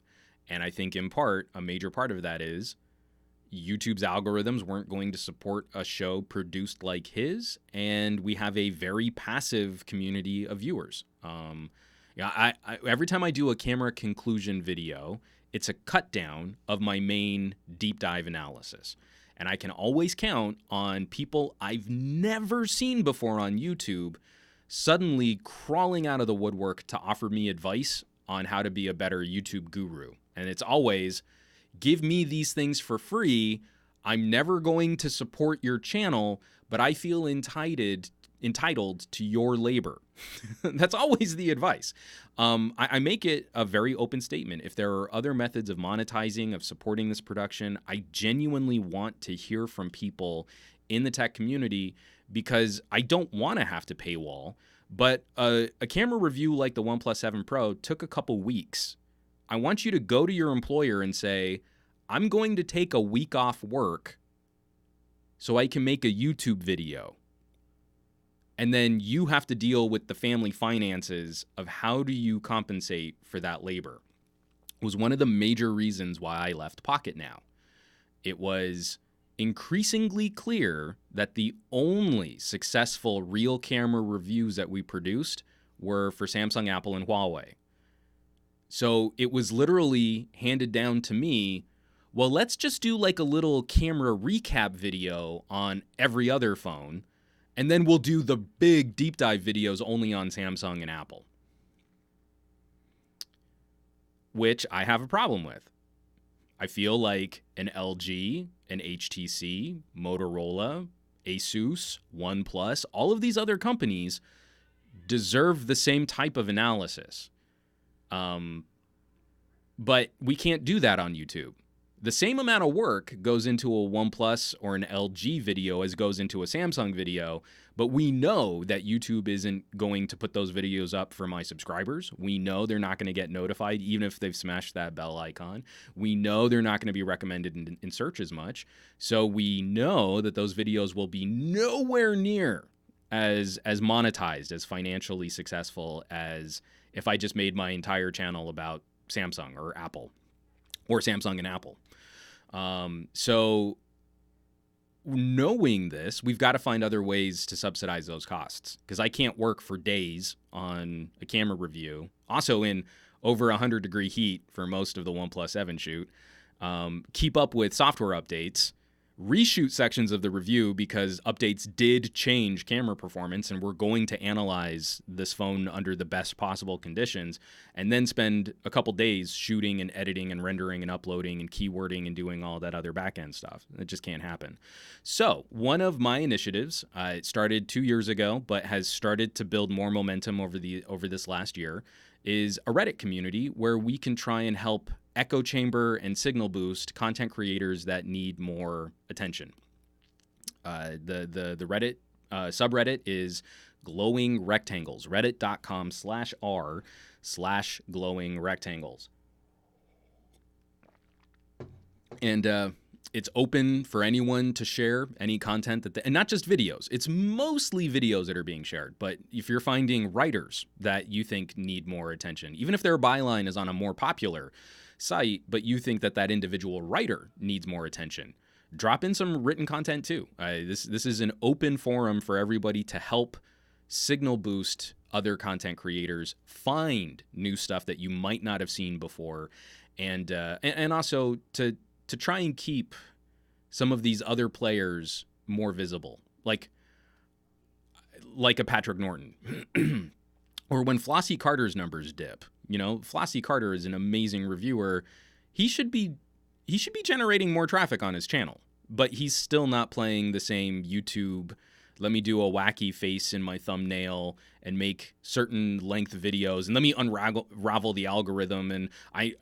And I think in part, a major part of that is YouTube's algorithms weren't going to support a show produced like his, and we have a very passive community of viewers. I every time I do a camera conclusion video, it's a cut down of my main deep dive analysis. And I can always count on people I've never seen before on YouTube suddenly crawling out of the woodwork to offer me advice on how to be a better YouTube guru. And it's always, give me these things for free. I'm never going to support your channel, but I feel entitled to your labor. That's always the advice. I make it a very open statement. If there are other methods of monetizing, of supporting this production, I genuinely want to hear from people in the tech community, because I don't want to have to paywall, but a camera review like the OnePlus 7 Pro took a couple weeks. I want you to go to your employer and say, I'm going to take a week off work so I can make a YouTube video. And then you have to deal with the family finances of how do you compensate for that labor. It was one of the major reasons why I left Pocket Now. It was increasingly clear that the only successful real camera reviews that we produced were for Samsung, Apple, and Huawei. So it was literally handed down to me, well, let's just do like a little camera recap video on every other phone, and then we'll do the big deep dive videos only on Samsung and Apple. Which I have a problem with. I feel like an LG, an HTC, Motorola, Asus, OnePlus, all of these other companies deserve the same type of analysis. But we can't do that on YouTube. The same amount of work goes into a OnePlus or an LG video as goes into a Samsung video, but we know that YouTube isn't going to put those videos up for my subscribers. We know they're not going to get notified even if they've smashed that bell icon. We know they're not going to be recommended in search as much. So we know that those videos will be nowhere near as monetized, as financially successful as if I just made my entire channel about Samsung or Apple, or Samsung and Apple. So knowing this, we've got to find other ways to subsidize those costs, because I can't work for days on a camera review, also in over 100-degree heat for most of the OnePlus 7 shoot, keep up with software updates, reshoot sections of the review because updates did change camera performance, and we're going to analyze this phone under the best possible conditions, and then spend a couple days shooting and editing and rendering and uploading and keywording and doing all that other back-end stuff. It just can't happen. So one of my initiatives, it started 2 years ago, but has started to build more momentum over this last year, is a Reddit community where we can try and help echo chamber and signal boost content creators that need more attention. The Reddit subreddit is glowing rectangles, reddit.com/r/glowing rectangles. And it's open for anyone to share any content and not just videos. It's mostly videos that are being shared. But if you're finding writers that you think need more attention, even if their byline is on a more popular site, but you think that individual writer needs more attention, drop in some written content too. This is an open forum for everybody to help signal boost other content creators, find new stuff that you might not have seen before, and also to try and keep some of these other players more visible, like a Patrick Norton, or when Flossie Carter's numbers dip. You know, Flossie Carter is an amazing reviewer. He should be generating more traffic on his channel, but he's still not playing the same YouTube, let me do a wacky face in my thumbnail and make certain length videos, and let me unravel the algorithm, and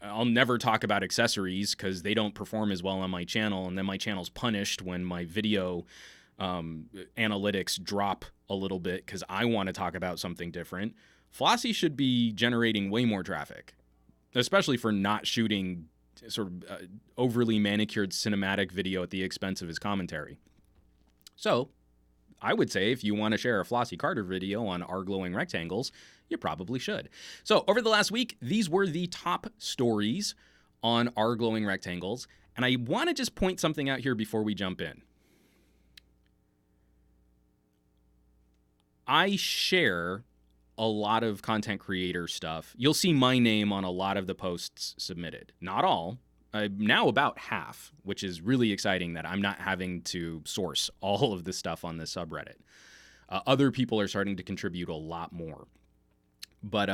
I'll never talk about accessories because they don't perform as well on my channel, and then my channel's punished when my video analytics drop a little bit because I want to talk about something different. Flossie should be generating way more traffic, especially for not shooting sort of overly manicured cinematic video at the expense of his commentary. So I would say if you want to share a Flossie Carter video on our glowing rectangles, you probably should. So over the last week, these were the top stories on our glowing rectangles. And I want to just point something out here before we jump in. I share a lot of content creator stuff. You'll see my name on a lot of the posts submitted. Not all. Now about half, which is really exciting that I'm not having to source all of this stuff on this subreddit. Other people are starting to contribute a lot more. But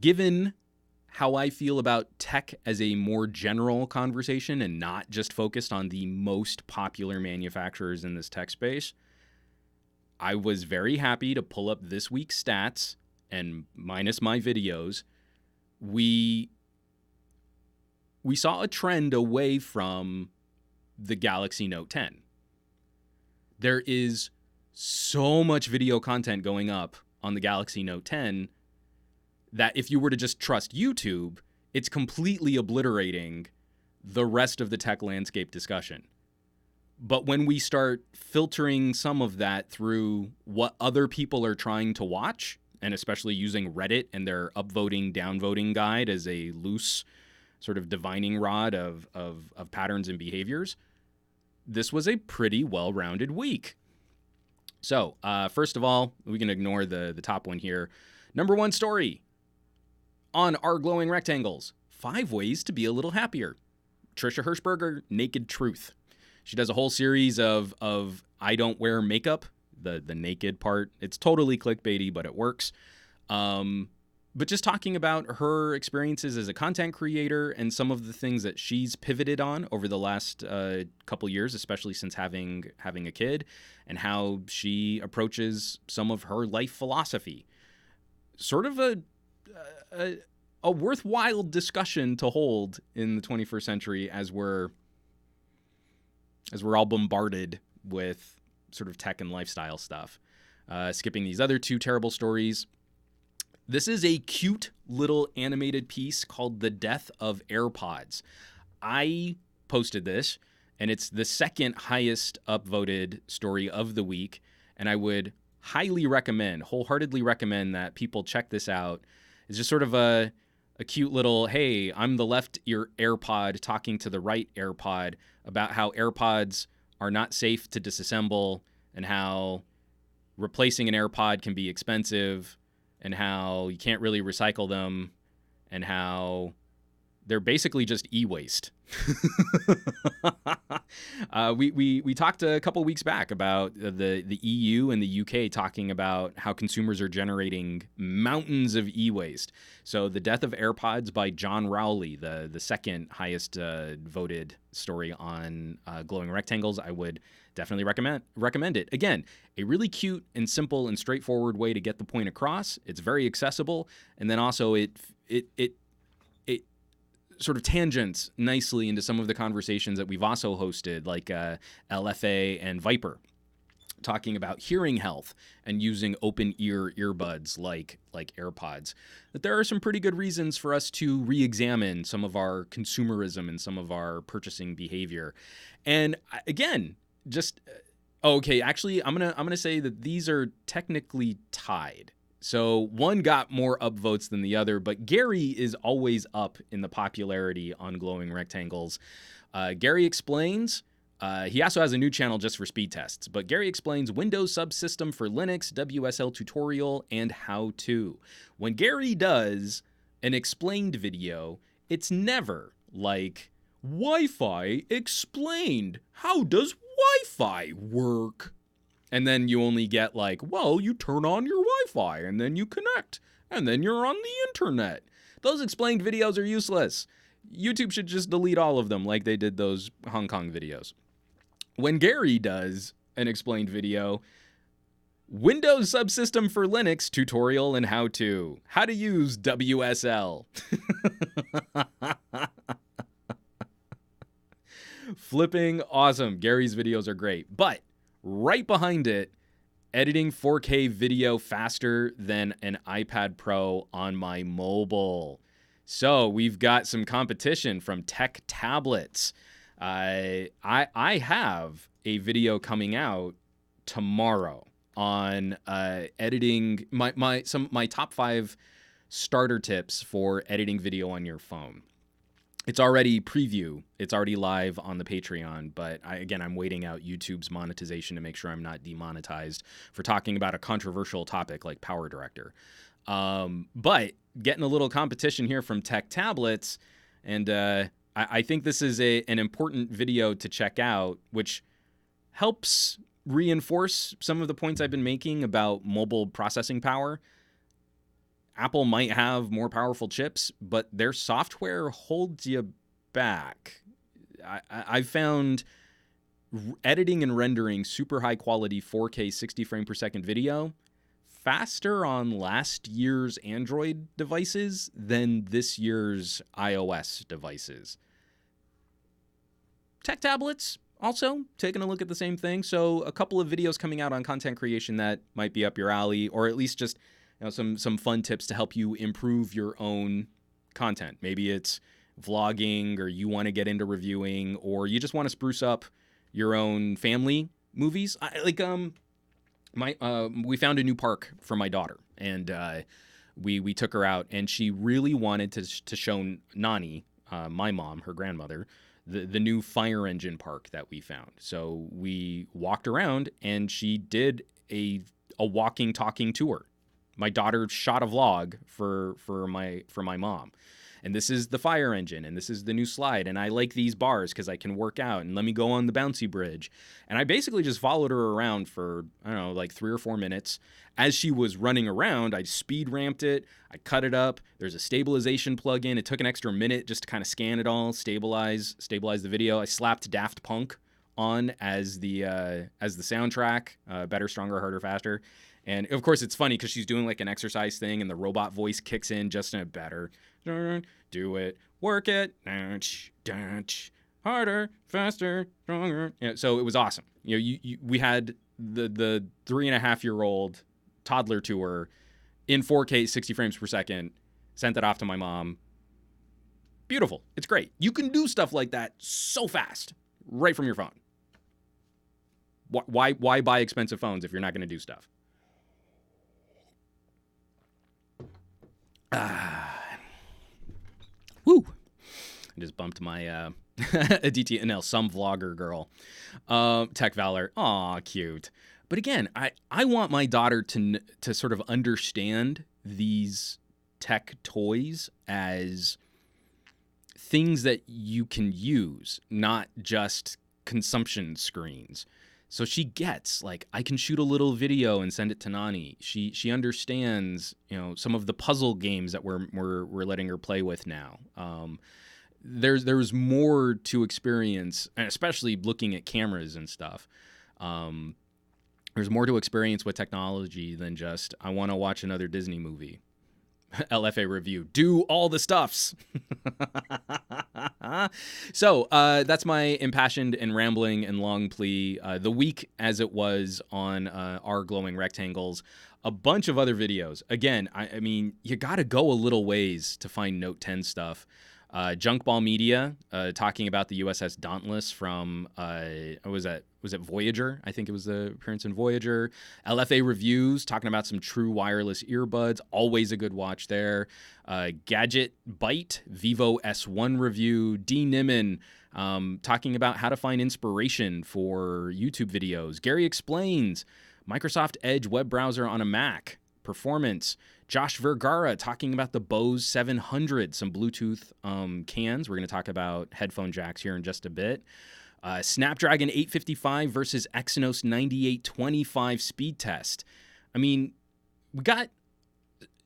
given how I feel about tech as a more general conversation and not just focused on the most popular manufacturers in this tech space, I was very happy to pull up this week's stats, and minus my videos, we saw a trend away from the Galaxy Note 10. There is so much video content going up on the Galaxy Note 10 that if you were to just trust YouTube, it's completely obliterating the rest of the tech landscape discussion. But when we start filtering some of that through what other people are trying to watch, and especially using Reddit and their upvoting, downvoting guide as a loose sort of divining rod of patterns and behaviors, this was a pretty well-rounded week. So, first of all, we can ignore the top one here. Number one story on our glowing rectangles: 5 ways to be a little happier. Trisha Hirschberger, Naked Truth. She does a whole series of I don't wear makeup, the naked part. It's totally clickbaity, but it works. but just talking about her experiences as a content creator and some of the things that she's pivoted on over the last couple years, especially since having a kid, and how she approaches some of her life philosophy. Sort of a worthwhile discussion to hold in the 21st century as we're all bombarded with sort of tech and lifestyle stuff. Skipping these other two terrible stories. This is a cute little animated piece called The Death of AirPods. I posted this, and it's the second highest upvoted story of the week, and I would wholeheartedly recommend that people check this out. It's just sort of a cute little, hey, I'm the left ear AirPod talking to the right AirPod about how AirPods are not safe to disassemble, and how replacing an AirPod can be expensive, and how you can't really recycle them, and how they're basically just e-waste. We talked a couple weeks back about the EU and the UK talking about how consumers are generating mountains of e-waste. So The Death of AirPods by John Rowley, the second highest voted story on Glowing Rectangles, I would definitely recommend it. Again, a really cute and simple and straightforward way to get the point across. It's very accessible, and then also it sort of tangents nicely into some of the conversations that we've also hosted, like LFA and Viper, talking about hearing health and using open ear earbuds like AirPods. That there are some pretty good reasons for us to re-examine some of our consumerism and some of our purchasing behavior. And again, just okay, actually I'm gonna say that these are technically tied. So one got more upvotes than the other, but Gary is always up in the popularity on Glowing Rectangles. Gary Explains. He also has a new channel just for speed tests, but Gary Explains Windows Subsystem for Linux, WSL tutorial, and how-to. When Gary does an explained video, it's never like, Wi-Fi explained. How does Wi-Fi work? And then you only get like, well, you turn on your Wi-Fi and then you connect and then you're on the internet. Those explained videos are useless. YouTube should just delete all of them like they did those Hong Kong videos. When Gary does an explained video, Windows Subsystem for Linux tutorial and how-to. How to use WSL. Flipping awesome. Gary's videos are great. But right behind it, editing 4K video faster than an iPad Pro on my mobile. So we've got some competition from Tech Tablets. I have a video coming out tomorrow on editing my top 5 starter tips for editing video on your phone. It's already preview. It's already live on the Patreon, but I'm waiting out YouTube's monetization to make sure I'm not demonetized for talking about a controversial topic like Power Director. But getting a little competition here from Tech Tablets, and I think this is an important video to check out, which helps reinforce some of the points I've been making about mobile processing power. Apple might have more powerful chips, but their software holds you back. I've found editing and rendering super high quality 4K 60 frame per second video faster on last year's Android devices than this year's iOS devices. Tech Tablets also taking a look at the same thing. So a couple of videos coming out on content creation that might be up your alley, or at least just some fun tips to help you improve your own content. Maybe it's vlogging, or you want to get into reviewing, or you just want to spruce up your own family movies. We found a new park for my daughter, and we took her out, and she really wanted to show Nani, my mom, her grandmother, the new fire engine park that we found. So we walked around, and she did a walking, talking tour. My daughter shot a vlog for my mom. and this is the fire engine, and this is the new slide, and I like these bars because I can work out, and let me go on the bouncy bridge. And I basically just followed her around for, I don't know, like 3 or 4 minutes. As she was running around, I speed ramped it, I cut it up, there's a stabilization plug-in. It took an extra minute just to kind of scan it all, stabilize the video. I slapped Daft Punk on as the soundtrack, better, stronger, harder, faster. And of course it's funny because she's doing like an exercise thing and the robot voice kicks in just in a better, do it, work it, harder, faster, stronger. So it was awesome. We had the 3.5-year-old toddler tour in 4K 60 frames per second, sent it off to my mom. Beautiful. It's great. You can do stuff like that so fast right from your phone. Why buy expensive phones if you're not going to do stuff? Woo. I just bumped my Aditya Anil, some vlogger girl. Tech Valor. Aw, cute. But again, I want my daughter to sort of understand these tech toys as things that you can use, not just consumption screens. So she gets, like, I can shoot a little video and send it to Nani. She understands, some of the puzzle games that we're letting her play with now. There's more to experience, and especially looking at cameras and stuff. There's more to experience with technology than just, I want to watch another Disney movie. LFA review. Do all the stuffs. So that's my impassioned and rambling and long plea. The week as it was on our glowing rectangles. A bunch of other videos. Again, I mean, you got to go a little ways to find Note 10 stuff. Junkball Media talking about the USS Dauntless from, was it Voyager? I think it was the appearance in Voyager. LFA Reviews talking about some true wireless earbuds. Always a good watch there. Gadget Byte, Vivo S1 review. D. Niman talking about how to find inspiration for YouTube videos. Gary Explains, Microsoft Edge web browser on a Mac. Performance. Josh Vergara talking about the Bose 700, some Bluetooth cans. We're going to talk about headphone jacks here in just a bit. Snapdragon 855 versus Exynos 9825 speed test. I mean, we got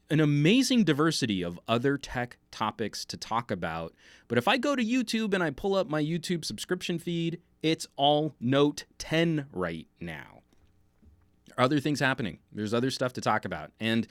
an amazing diversity of other tech topics to talk about. But if I go to YouTube and I pull up my YouTube subscription feed, it's all Note 10 right now. There are other things happening. There's other stuff to talk about. And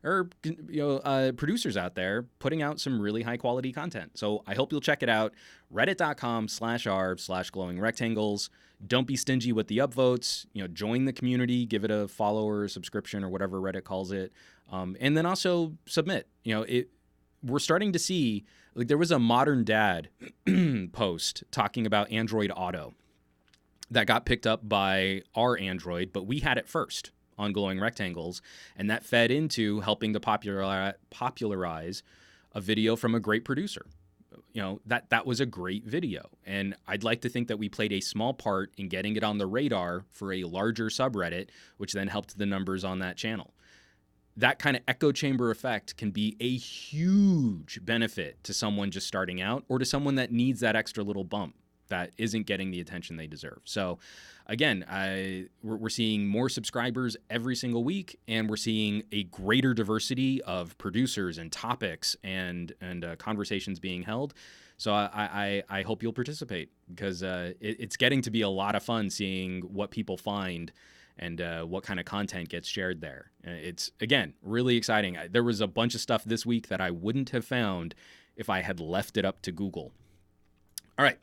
producers out there putting out some really high quality content. So I hope you'll check it out. Reddit.com/r/glowingrectangles. Don't be stingy with the upvotes. Join the community, give it a follow or a subscription or whatever Reddit calls it. And then also submit. We're starting to see, like, there was a Modern Dad post talking about Android Auto that got picked up by our Android, but we had it first on Glowing Rectangles, and that fed into helping to popularize a video from a great producer. That was a great video, and I'd like to think that we played a small part in getting it on the radar for a larger subreddit, which then helped the numbers on that channel. That kind of echo chamber effect can be a huge benefit to someone just starting out, or to someone that needs that extra little bump that isn't getting the attention they deserve. So again, we're seeing more subscribers every single week, and we're seeing a greater diversity of producers and topics and conversations being held. So I hope you'll participate, because it's getting to be a lot of fun seeing what people find and what kind of content gets shared there. It's, again, really exciting. There was a bunch of stuff this week that I wouldn't have found if I had left it up to Google. All right.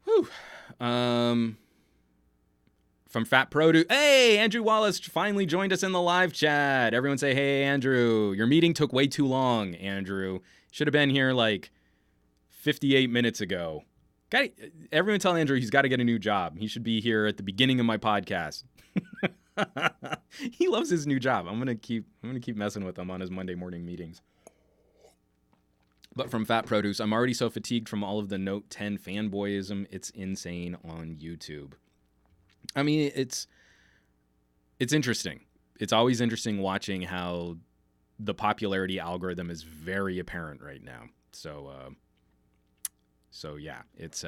Whew. From Fat Produce. Hey, Andrew Wallace finally joined us in the live chat. Everyone say, hey, Andrew. Your meeting took way too long, Andrew. Should have been here like 58 minutes ago. Everyone tell Andrew he's got to get a new job. He should be here at the beginning of my podcast. He loves his new job. I'm gonna keep messing with him on his Monday morning meetings. But from Fat Produce, I'm already so fatigued from all of the Note 10 fanboyism. It's insane on YouTube. I mean, it's interesting. It's always interesting watching how the popularity algorithm is very apparent right now. So yeah, it's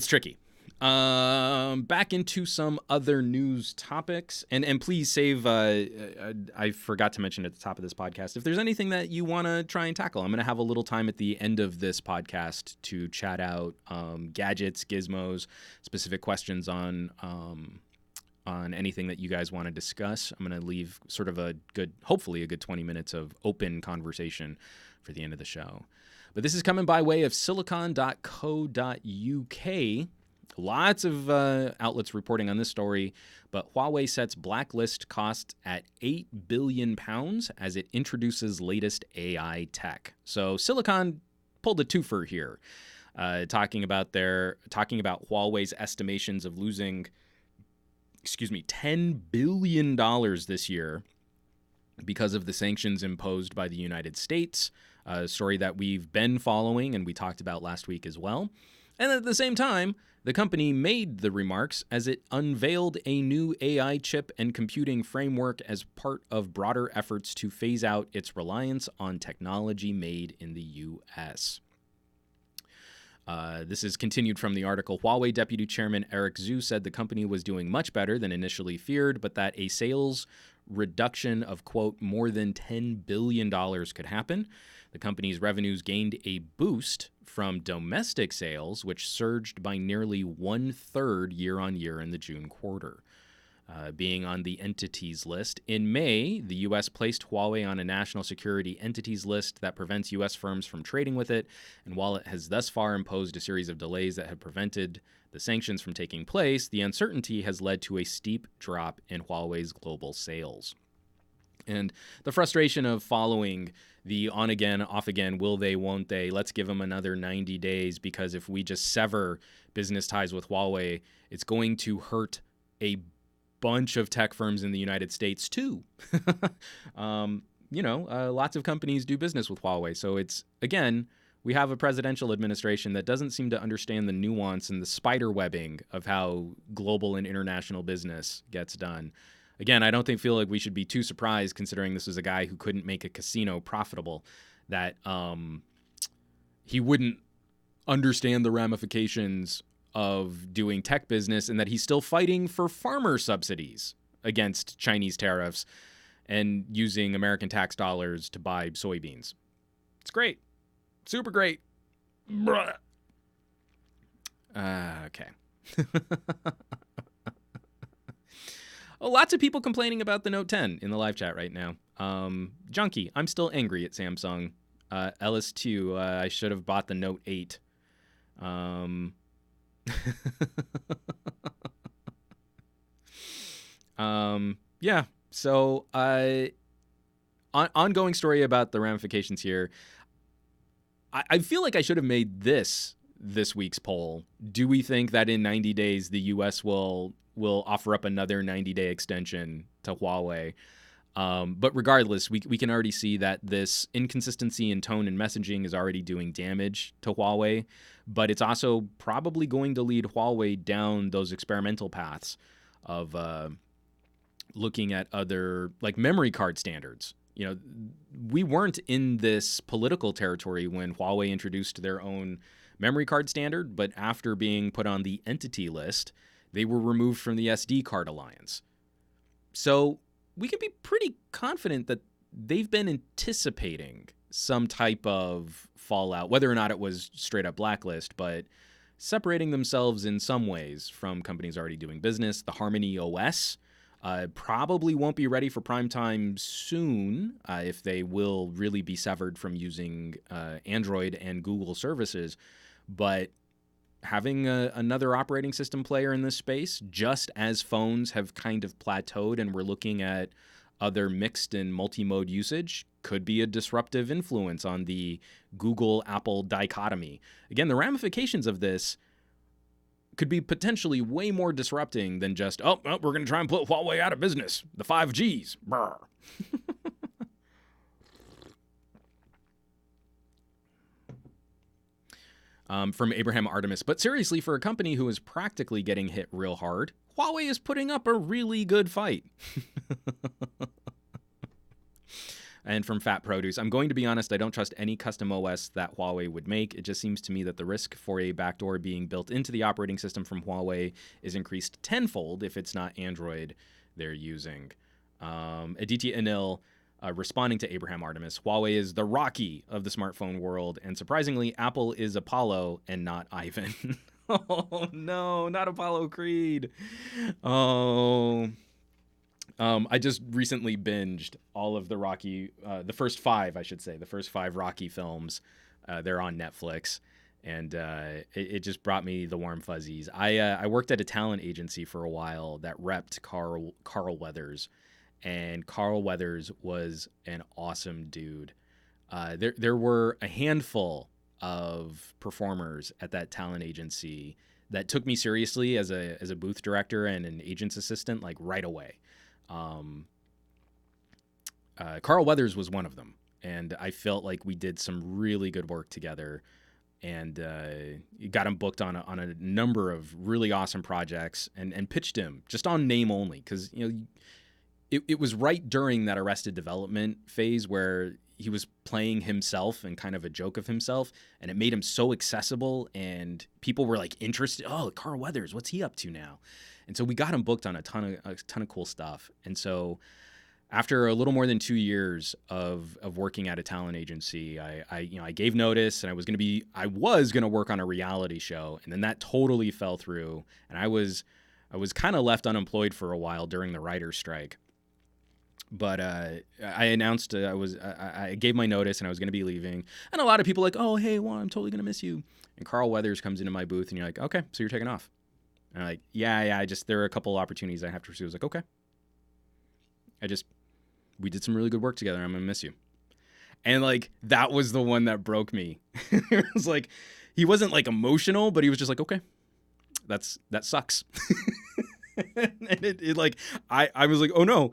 tricky. Back into some other news topics, and please save. I forgot to mention at the top of this podcast, if there's anything that you want to try and tackle, I'm going to have a little time at the end of this podcast to chat out gadgets, gizmos, specific questions on anything that you guys want to discuss. I'm going to leave sort of hopefully a good 20 minutes of open conversation for the end of the show. But this is coming by way of silicon.co.uk. Lots of outlets reporting on this story, but Huawei sets blacklist costs at £8 billion as it introduces latest AI tech. So Silicon pulled a twofer here, talking about Huawei's estimations of losing $10 billion this year because of the sanctions imposed by the United States, a story that we've been following and we talked about last week as well. And at the same time, the company made the remarks as it unveiled a new AI chip and computing framework as part of broader efforts to phase out its reliance on technology made in the U.S. This is continued from the article. Huawei Deputy Chairman Eric Zhu said the company was doing much better than initially feared, but that a sales reduction of, quote, more than $10 billion could happen. The company's revenues gained a boost from domestic sales, which surged by nearly 1/3 year-on-year in the June quarter. Being on the entities list. In May, the U.S. placed Huawei on a national security entities list that prevents U.S. firms from trading with it, and while it has thus far imposed a series of delays that have prevented the sanctions from taking place, the uncertainty has led to a steep drop in Huawei's global sales. And the frustration of following the on again, off again, will they, won't they, let's give them another 90 days, because if we just sever business ties with Huawei, it's going to hurt a bunch of tech firms in the United States too. Lots of companies do business with Huawei. So it's, again, we have a presidential administration that doesn't seem to understand the nuance and the spider webbing of how global and international business gets done. Again, I don't feel like we should be too surprised, considering this was a guy who couldn't make a casino profitable, that he wouldn't understand the ramifications of doing tech business, and that he's still fighting for farmer subsidies against Chinese tariffs and using American tax dollars to buy soybeans. It's great. Super great. Okay. Lots of people complaining about the Note 10 in the live chat right now. Junkie, I'm still angry at Samsung. LS2, I should have bought the Note 8. Yeah. So, ongoing story about the ramifications here. I feel like I should have made this week's poll. Do we think that in 90 days the U.S. will offer up another 90-day extension to Huawei? But regardless, we can already see that this inconsistency in tone and messaging is already doing damage to Huawei, but it's also probably going to lead Huawei down those experimental paths of looking at other, like, memory card standards. You know, we weren't in this political territory when Huawei introduced their own memory card standard, but after being put on the entity list, they were removed from the SD card alliance. So we can be pretty confident that they've been anticipating some type of fallout, whether or not it was straight up blacklist, but separating themselves in some ways from companies already doing business. The Harmony OS probably won't be ready for prime time soon, if they will really be severed from using Android and Google services. But having another operating system player in this space, just as phones have kind of plateaued and we're looking at other mixed and multi-mode usage, could be a disruptive influence on the Google-Apple dichotomy. Again, the ramifications of this could be potentially way more disrupting than just, we're going to try and put Huawei out of business. The 5Gs. Brr. From Abraham Artemis. But seriously, for a company who is practically getting hit real hard, Huawei is putting up a really good fight. And from Fat Produce, I'm going to be honest, I don't trust any custom OS that Huawei would make. It just seems to me that the risk for a backdoor being built into the operating system from Huawei is increased tenfold if it's not Android they're using. Aditya Anil, responding to Abraham Artemis, Huawei is the Rocky of the smartphone world, and surprisingly, Apple is Apollo and not Ivan. Oh, no, not Apollo Creed. Oh... I just recently binged all of the Rocky, the first five Rocky films. They're on Netflix, and it just brought me the warm fuzzies. I worked at a talent agency for a while that repped Carl Weathers, and Carl Weathers was an awesome dude. There were a handful of performers at that talent agency that took me seriously as a booth director and an agent's assistant, like right away. Carl Weathers was one of them, and I felt like we did some really good work together, and got him booked on a number of really awesome projects, and pitched him just on name only, because it was right during that Arrested Development phase where he was playing himself and kind of a joke of himself, and it made him so accessible, and people were like interested. Oh, Carl Weathers, what's he up to now? And so we got him booked on a ton of cool stuff. And so after a little more than 2 years of working at a talent agency, I gave notice, and I was gonna work on a reality show, and then that totally fell through, and I was kind of left unemployed for a while during the writer's strike. But I announced I gave my notice, and I was going to be leaving. And a lot of people were like, oh, hey, well, I'm totally going to miss you. And Carl Weathers comes into my booth, and you're like, okay, so you're taking off. And I'm like, yeah, there are a couple opportunities I have to pursue. I was like, okay. We did some really good work together. I'm going to miss you. And like, that was the one that broke me. It was like, he wasn't like emotional, but he was just like, okay, that sucks. And it like, I was like, oh no,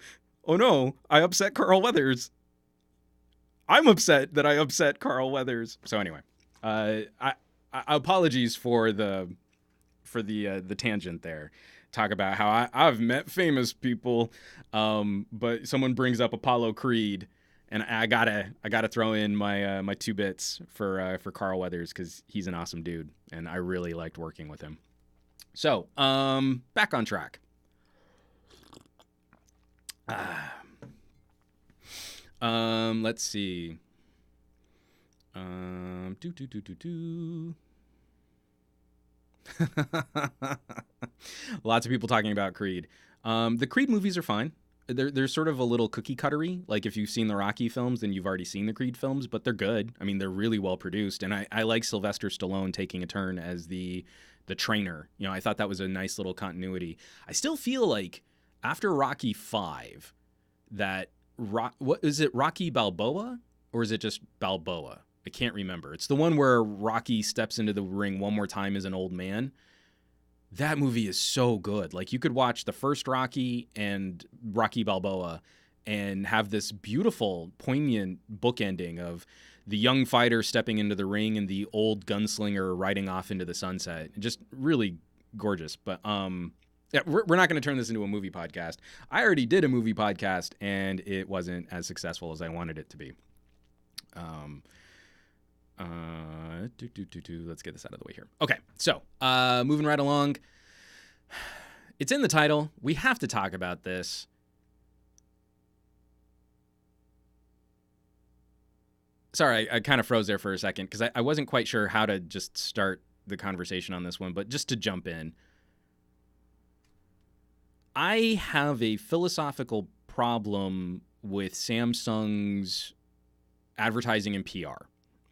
I upset Carl Weathers. I'm upset that I upset Carl Weathers. So anyway, I apologies for the tangent there. Talk about how I've met famous people, but someone brings up Apollo Creed, and I gotta throw in my 2 bits for Carl Weathers, because he's an awesome dude, and I really liked working with him. So back on track. Let's see. Lots of people talking about Creed. The Creed movies are fine. They're sort of a little cookie cuttery. Like, if you've seen the Rocky films, then you've already seen the Creed films, but they're good. I mean, they're really well produced, and I like Sylvester Stallone taking a turn as the trainer. I thought that was a nice little continuity. I still feel like after Rocky 5, that what is it, Rocky Balboa, or is it just Balboa? I can't remember. It's the one where Rocky steps into the ring one more time as an old man. That movie is so good. Like, you could watch the first Rocky and Rocky Balboa and have this beautiful, poignant bookending of the young fighter stepping into the ring and the old gunslinger riding off into the sunset. Just really gorgeous. But yeah, we're not going to turn this into a movie podcast. I already did a movie podcast, and it wasn't as successful as I wanted it to be. Let's get this out of the way here. Okay, so moving right along. It's in the title. We have to talk about this. Sorry, I kind of froze there for a second because I wasn't quite sure how to just start the conversation on this one, but just to jump in. I have a philosophical problem with Samsung's advertising and PR.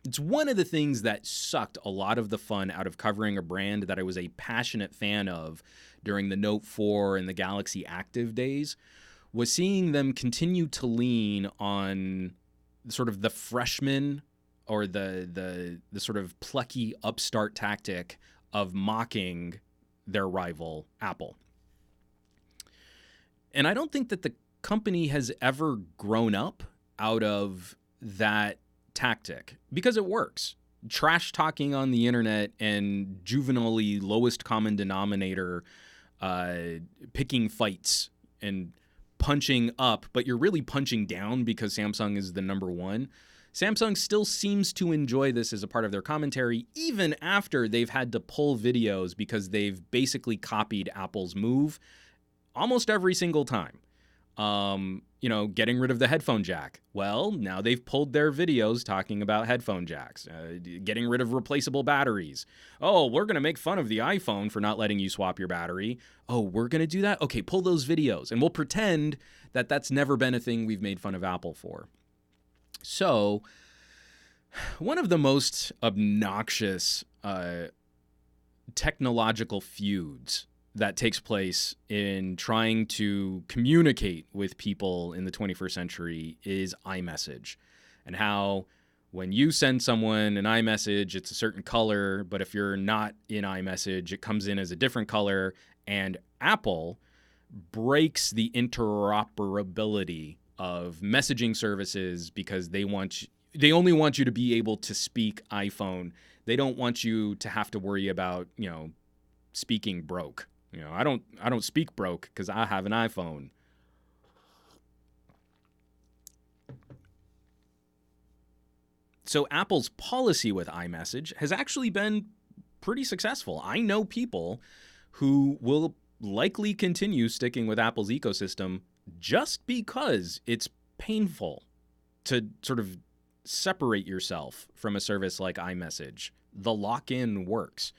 It's one of the things that sucked a lot of the fun out of covering a brand that I was a passionate fan of during the Note 4 and the Galaxy Active days, was seeing them continue to lean on sort of the freshman or the sort of plucky upstart tactic of mocking their rival, Apple. And I don't think that the company has ever grown up out of that tactic, because it works. Trash talking on the internet and juvenilely lowest common denominator picking fights and punching up, but you're really punching down because Samsung is the number one. Samsung still seems to enjoy this as a part of their commentary, even after they've had to pull videos because they've basically copied Apple's move almost every single time. Getting rid of the headphone jack. Well, now they've pulled their videos talking about headphone jacks, getting rid of replaceable batteries. Oh, we're going to make fun of the iPhone for not letting you swap your battery. Oh, we're going to do that? Okay, pull those videos. And we'll pretend that that's never been a thing we've made fun of Apple for. So, one of the most obnoxious technological feuds that takes place in trying to communicate with people in the 21st century is iMessage, and how when you send someone an iMessage, it's a certain color, but if you're not in iMessage, it comes in as a different color, and Apple breaks the interoperability of messaging services because they only want you to be able to speak iPhone. They don't want you to have to worry about, speaking broke. I don't speak broke because I have an iPhone. So Apple's policy with iMessage has actually been pretty successful. I know people who will likely continue sticking with Apple's ecosystem just because it's painful to sort of separate yourself from a service like iMessage. The lock-in works.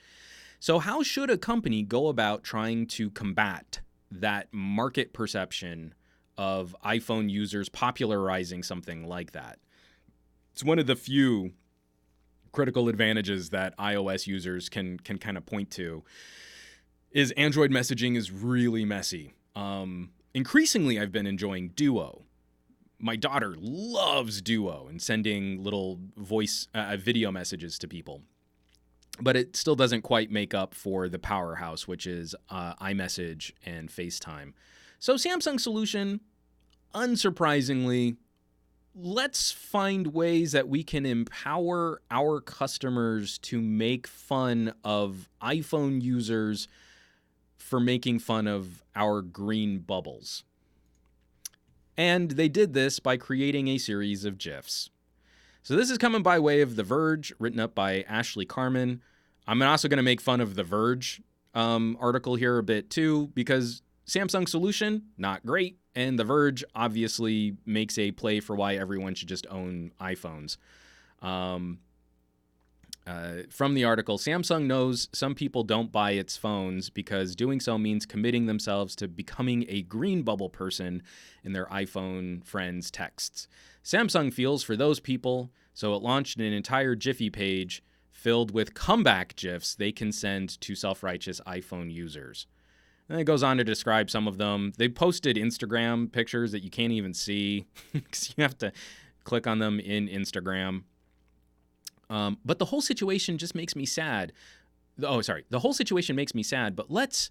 So how should a company go about trying to combat that market perception of iPhone users popularizing something like that? It's one of the few critical advantages that iOS users can kind of point to is Android messaging is really messy. Increasingly, I've been enjoying Duo. My daughter loves Duo and sending little voice video messages to people. But it still doesn't quite make up for the powerhouse, which is iMessage and FaceTime. So Samsung's solution, unsurprisingly, let's find ways that we can empower our customers to make fun of iPhone users for making fun of our green bubbles. And they did this by creating a series of GIFs. So this is coming by way of The Verge, written up by Ashley Carman. I'm also going to make fun of The Verge article here a bit too, because Samsung's solution, not great. And The Verge obviously makes a play for why everyone should just own iPhones. From the article, Samsung knows some people don't buy its phones because doing so means committing themselves to becoming a green bubble person in their iPhone friends' texts. Samsung feels for those people, so it launched an entire Jiffy page filled with comeback GIFs they can send to self-righteous iPhone users. And it goes on to describe some of them. They posted Instagram pictures that you can't even see because you have to click on them in Instagram. But the whole situation just makes me sad. The whole situation makes me sad, but let's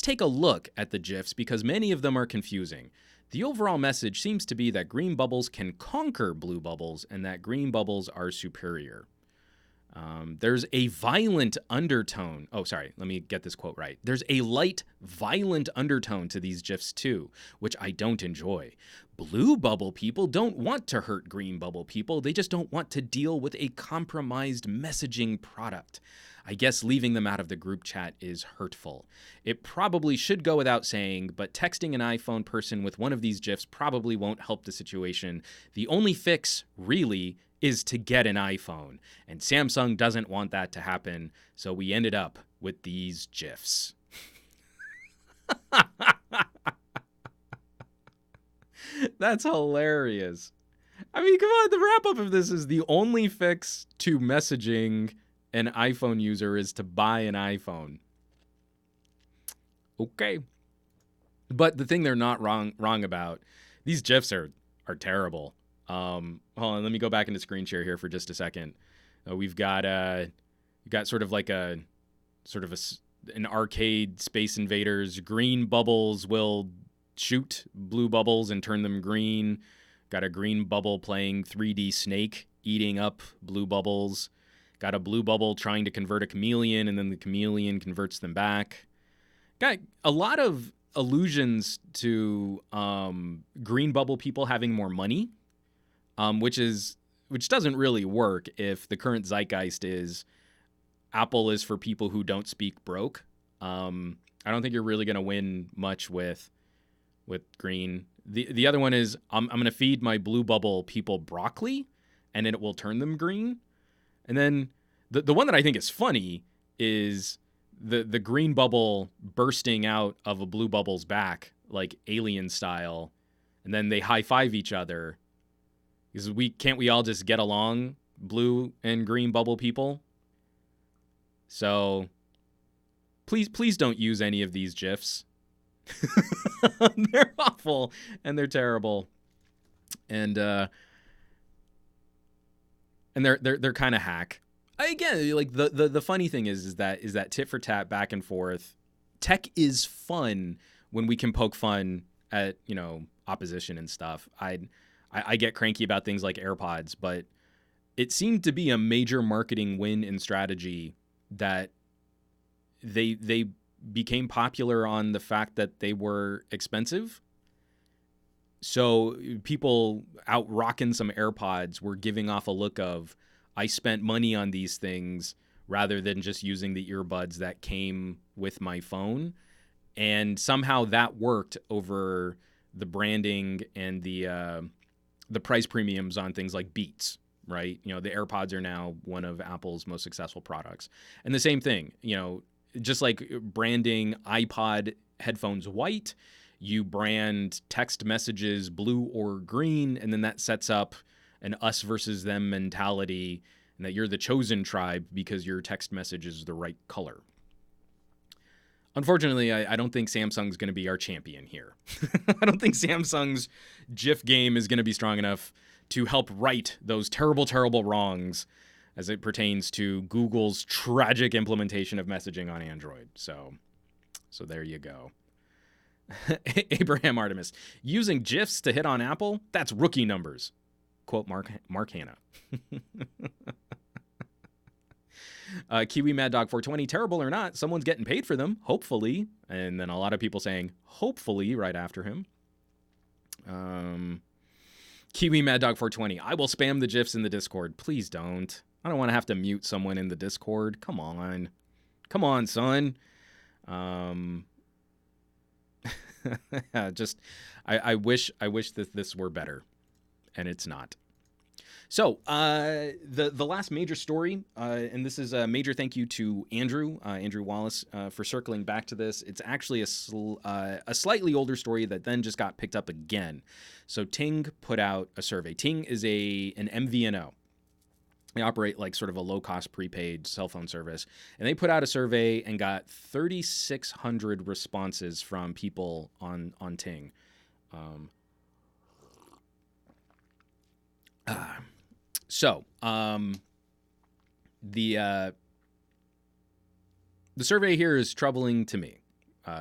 take a look at the GIFs because many of them are confusing. The overall message seems to be that green bubbles can conquer blue bubbles and that green bubbles are superior. There's a violent undertone. Oh, sorry. Let me get this quote right. There's a light, violent undertone to these GIFs too, which I don't enjoy. Blue bubble people don't want to hurt green bubble people. They just don't want to deal with a compromised messaging product. I guess leaving them out of the group chat is hurtful. It probably should go without saying, but texting an iPhone person with one of these GIFs probably won't help the situation. The only fix, really, is to get an iPhone. And Samsung doesn't want that to happen, so we ended up with these GIFs. That's hilarious. I mean, come on, the wrap-up of this is the only fix to messaging an iPhone user is to buy an iPhone. Okay. But the thing they're not wrong about, these GIFs are terrible. Hold on, let me go back into screen share here for just a second. We've got sort of like an arcade Space Invaders. Green bubbles will shoot blue bubbles and turn them green. Got a green bubble playing 3D Snake, eating up blue bubbles. Got a blue bubble trying to convert a chameleon, and then the chameleon converts them back. Got a lot of allusions to green bubble people having more money, which doesn't really work if the current zeitgeist is Apple is for people who don't speak broke. I don't think you're really going to win much with green. The other one is I'm going to feed my blue bubble people broccoli, and then it will turn them green. And then the one that I think is funny is the green bubble bursting out of a blue bubble's back, like alien style, and then they high five each other. Because can't we all just get along, blue and green bubble people? So please don't use any of these GIFs. They're awful and they're terrible, and they're kind of hack. Again, like the funny thing is that tit for tat back and forth. Tech is fun when we can poke fun at opposition and stuff. I get cranky about things like AirPods, but it seemed to be a major marketing win and strategy that they became popular on the fact that they were expensive. So people out rocking some AirPods were giving off a look of, I spent money on these things rather than just using the earbuds that came with my phone. And somehow that worked over the branding and the price premiums on things like Beats, right? The AirPods are now one of Apple's most successful products. And the same thing, just like branding iPod headphones white, you brand text messages blue or green, and then that sets up an us versus them mentality, and that you're the chosen tribe because your text message is the right color. Unfortunately, I don't think Samsung's going to be our champion here. I don't think Samsung's GIF game is going to be strong enough to help right those terrible, terrible wrongs as it pertains to Google's tragic implementation of messaging on Android. So there you go. Abraham Artemis, using GIFs to hit on Apple? That's rookie numbers. Quote Mark Hanna. Kiwi Mad Dog 420, terrible or not, someone's getting paid for them, hopefully. And then a lot of people saying, hopefully, right after him. Kiwi Mad Dog 420, I will spam the GIFs in the Discord. Please don't. I don't want to have to mute someone in the Discord. Come on, son. I wish that this were better, and it's not. So the last major story, and this is a major thank you to Andrew Wallace for circling back to this. It's actually a slightly older story that then just got picked up again. So Ting put out a survey. Ting is an MVNO. They operate like sort of a low-cost prepaid cell phone service. And they put out a survey and got 3,600 responses from people on Ting. The survey here is troubling to me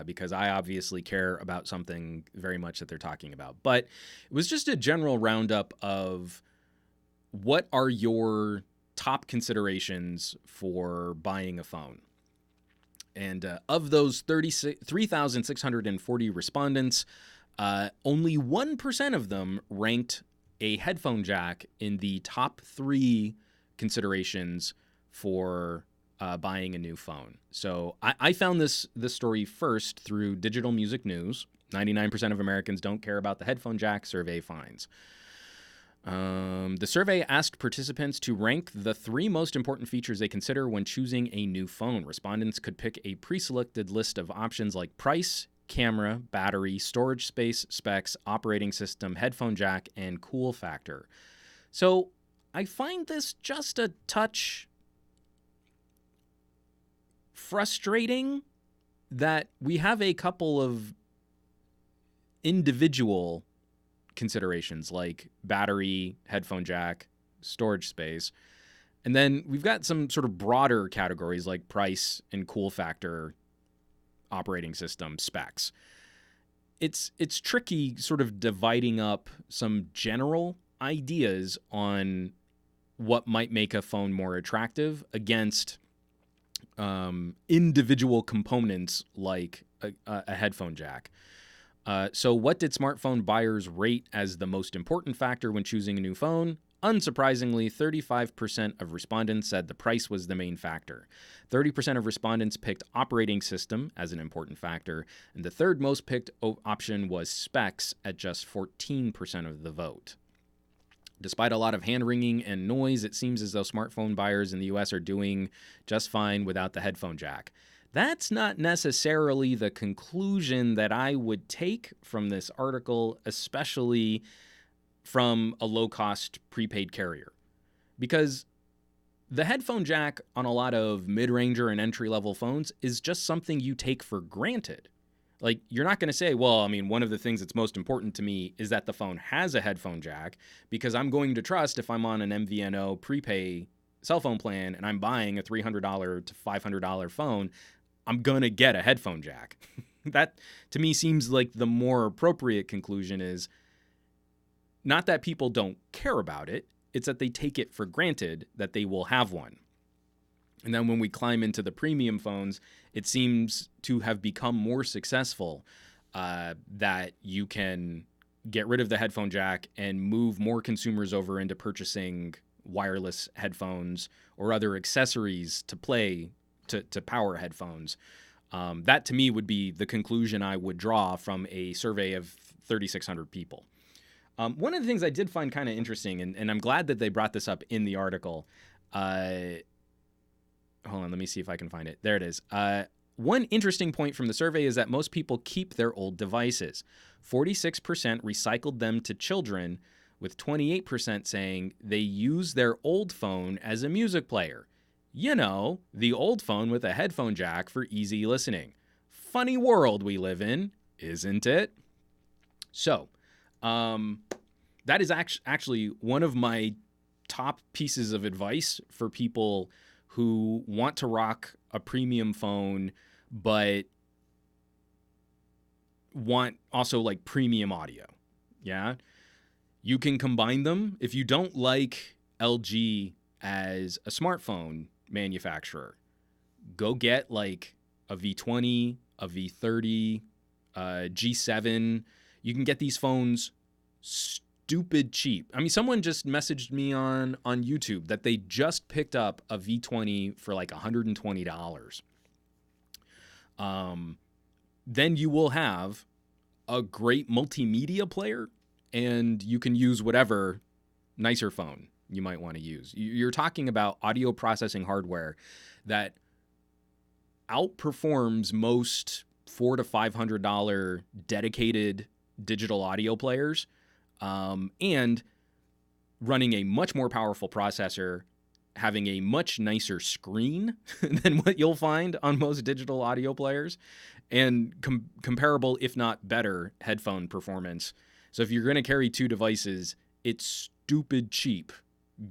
because I obviously care about something very much that they're talking about. But it was just a general roundup of what are your top considerations for buying a phone. And of those 3,640 respondents, only 1% of them ranked a headphone jack in the top 3 considerations for buying a new phone. So I found this story first through Digital Music News. 99% of Americans don't care about the headphone jack, survey finds. The survey asked participants to rank the 3 most important features they consider when choosing a new phone. Respondents could pick a pre-selected list of options like price, camera, battery, storage space, specs, operating system, headphone jack, and cool factor. So I find this just a touch frustrating that we have a couple of individual considerations like battery, headphone jack, storage space, and then we've got some sort of broader categories like price and cool factor, operating system, specs. It's tricky sort of dividing up some general ideas on what might make a phone more attractive against individual components like a headphone jack. So what did smartphone buyers rate as the most important factor when choosing a new phone? Unsurprisingly, 35% of respondents said the price was the main factor. 30% of respondents picked operating system as an important factor, and the third most picked option was specs at just 14% of the vote. Despite a lot of hand-wringing and noise, it seems as though smartphone buyers in the US are doing just fine without the headphone jack. That's not necessarily the conclusion that I would take from this article, especially from a low-cost prepaid carrier. Because the headphone jack on a lot of mid-ranger and entry-level phones is just something you take for granted. Like, you're not going to say, well, I mean, one of the things that's most important to me is that the phone has a headphone jack, because I'm going to trust if I'm on an MVNO prepay cell phone plan and I'm buying a $300 to $500 phone, I'm going to get a headphone jack. That, to me, seems like the more appropriate conclusion is not that people don't care about it, it's that they take it for granted that they will have one. And then when we climb into the premium phones, it seems to have become more successful that you can get rid of the headphone jack and move more consumers over into purchasing wireless headphones or other accessories to power headphones. That, to me, would be the conclusion I would draw from a survey of 3,600 people. One of the things I did find kind of interesting, and I'm glad that they brought this up in the article. Hold on, let me see if I can find it. There it is. One interesting point from the survey is that most people keep their old devices. 46% recycled them to children, with 28% saying they use their old phone as a music player. You know, the old phone with a headphone jack for easy listening. Funny world we live in, isn't it? So, that is actually one of my top pieces of advice for people who want to rock a premium phone, but want also like premium audio. Yeah. You can combine them. If you don't like LG as a smartphone manufacturer, go get like a V20, a V30, G7. You can get these phones stupid cheap. I mean, someone just messaged me on YouTube that they just picked up a V20 for like $120. Then you will have a great multimedia player, and you can use whatever nicer phone you might want to use. You're talking about audio processing hardware that outperforms most $400 to $500 dedicated digital audio players, and running a much more powerful processor, having a much nicer screen than what you'll find on most digital audio players, and comparable, if not better, headphone performance. So if you're going to carry two devices, it's stupid cheap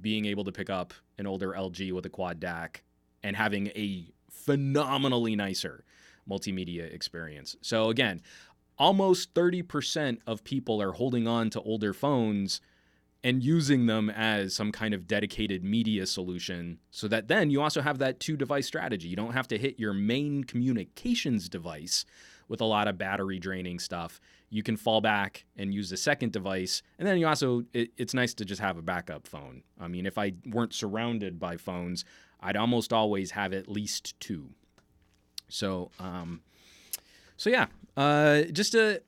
being able to pick up an older LG with a quad DAC and having a phenomenally nicer multimedia experience. So again, almost 30% of people are holding on to older phones and using them as some kind of dedicated media solution, so that then you also have that two-device strategy. You don't have to hit your main communications device with a lot of battery draining stuff. You can fall back and use the second device, and then you also, it's nice to just have a backup phone. I mean, if I weren't surrounded by phones, I'd almost always have at least two. So yeah, just an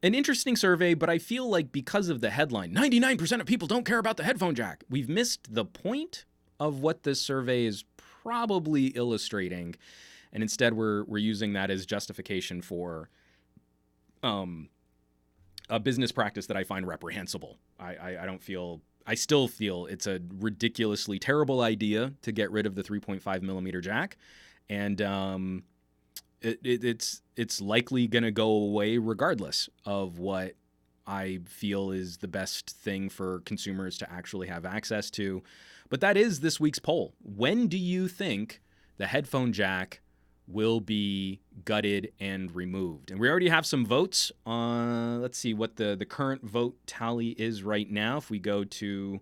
interesting survey, but I feel like because of the headline, 99% of people don't care about the headphone jack, we've missed the point of what this survey is probably illustrating, and instead we're using that as justification for a business practice that I find reprehensible. I still feel it's a ridiculously terrible idea to get rid of the 3.5 millimeter jack, and it's likely going to go away regardless of what I feel is the best thing for consumers to actually have access to. But that is this week's poll. When do you think the headphone jack will be gutted and removed? And we already have some votes. Let's see what the current vote tally is right now. If we go to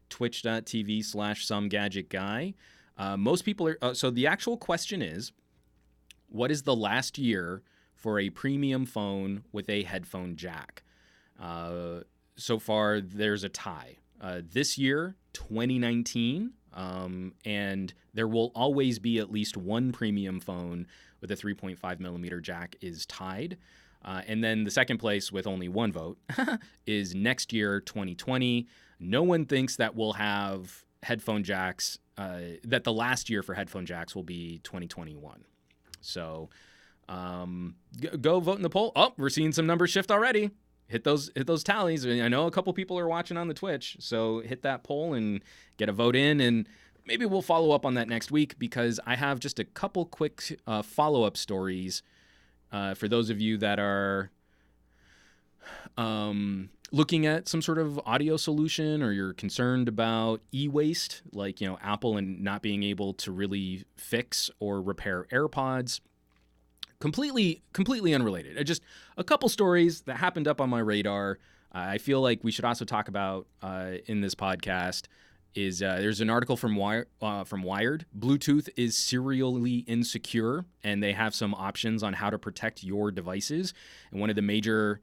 twitch.tv/SomeGadgetGuy, most people are... so the actual question is, what is the last year for a premium phone with a headphone jack. So far, there's a tie. This year, 2019, and there will always be at least one premium phone with a 3.5 millimeter jack is tied. And then the second place with only one vote is next year, 2020. No one thinks that we'll have headphone jacks, that the last year for headphone jacks will be 2021. So go vote in the poll. Oh, we're seeing some numbers shift already. Hit those tallies. I know a couple people are watching on the Twitch, so hit that poll and get a vote in, and maybe we'll follow up on that next week, because I have just a couple quick follow-up stories for those of you that are looking at some sort of audio solution, or you're concerned about e-waste, like, Apple and not being able to really fix or repair AirPods. Completely unrelated. Just a couple stories that happened up on my radar. I feel like we should also talk about in this podcast. There's an article from Wired. Bluetooth is serially insecure, and they have some options on how to protect your devices. And one of the major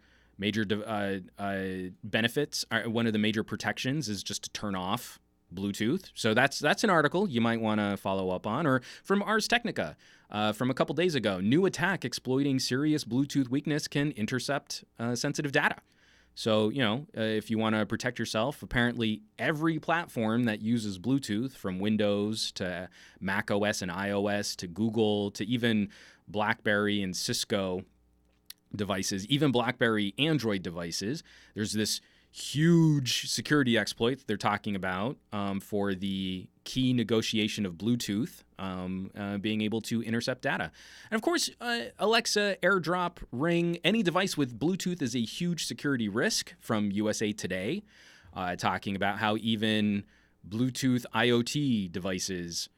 benefits, one of the major protections, is just to turn off Bluetooth. So that's an article you might want to follow up on. Or from Ars Technica from a couple days ago, new attack exploiting serious Bluetooth weakness can intercept sensitive data. So, if you want to protect yourself, apparently every platform that uses Bluetooth, from Windows to Mac OS and iOS to Google to even BlackBerry and Cisco devices, even BlackBerry Android devices, there's this huge security exploit they're talking about for the key negotiation of Bluetooth being able to intercept data. And of course, Alexa, AirDrop, Ring, any device with Bluetooth is a huge security risk, from USA Today, talking about how even Bluetooth IoT devices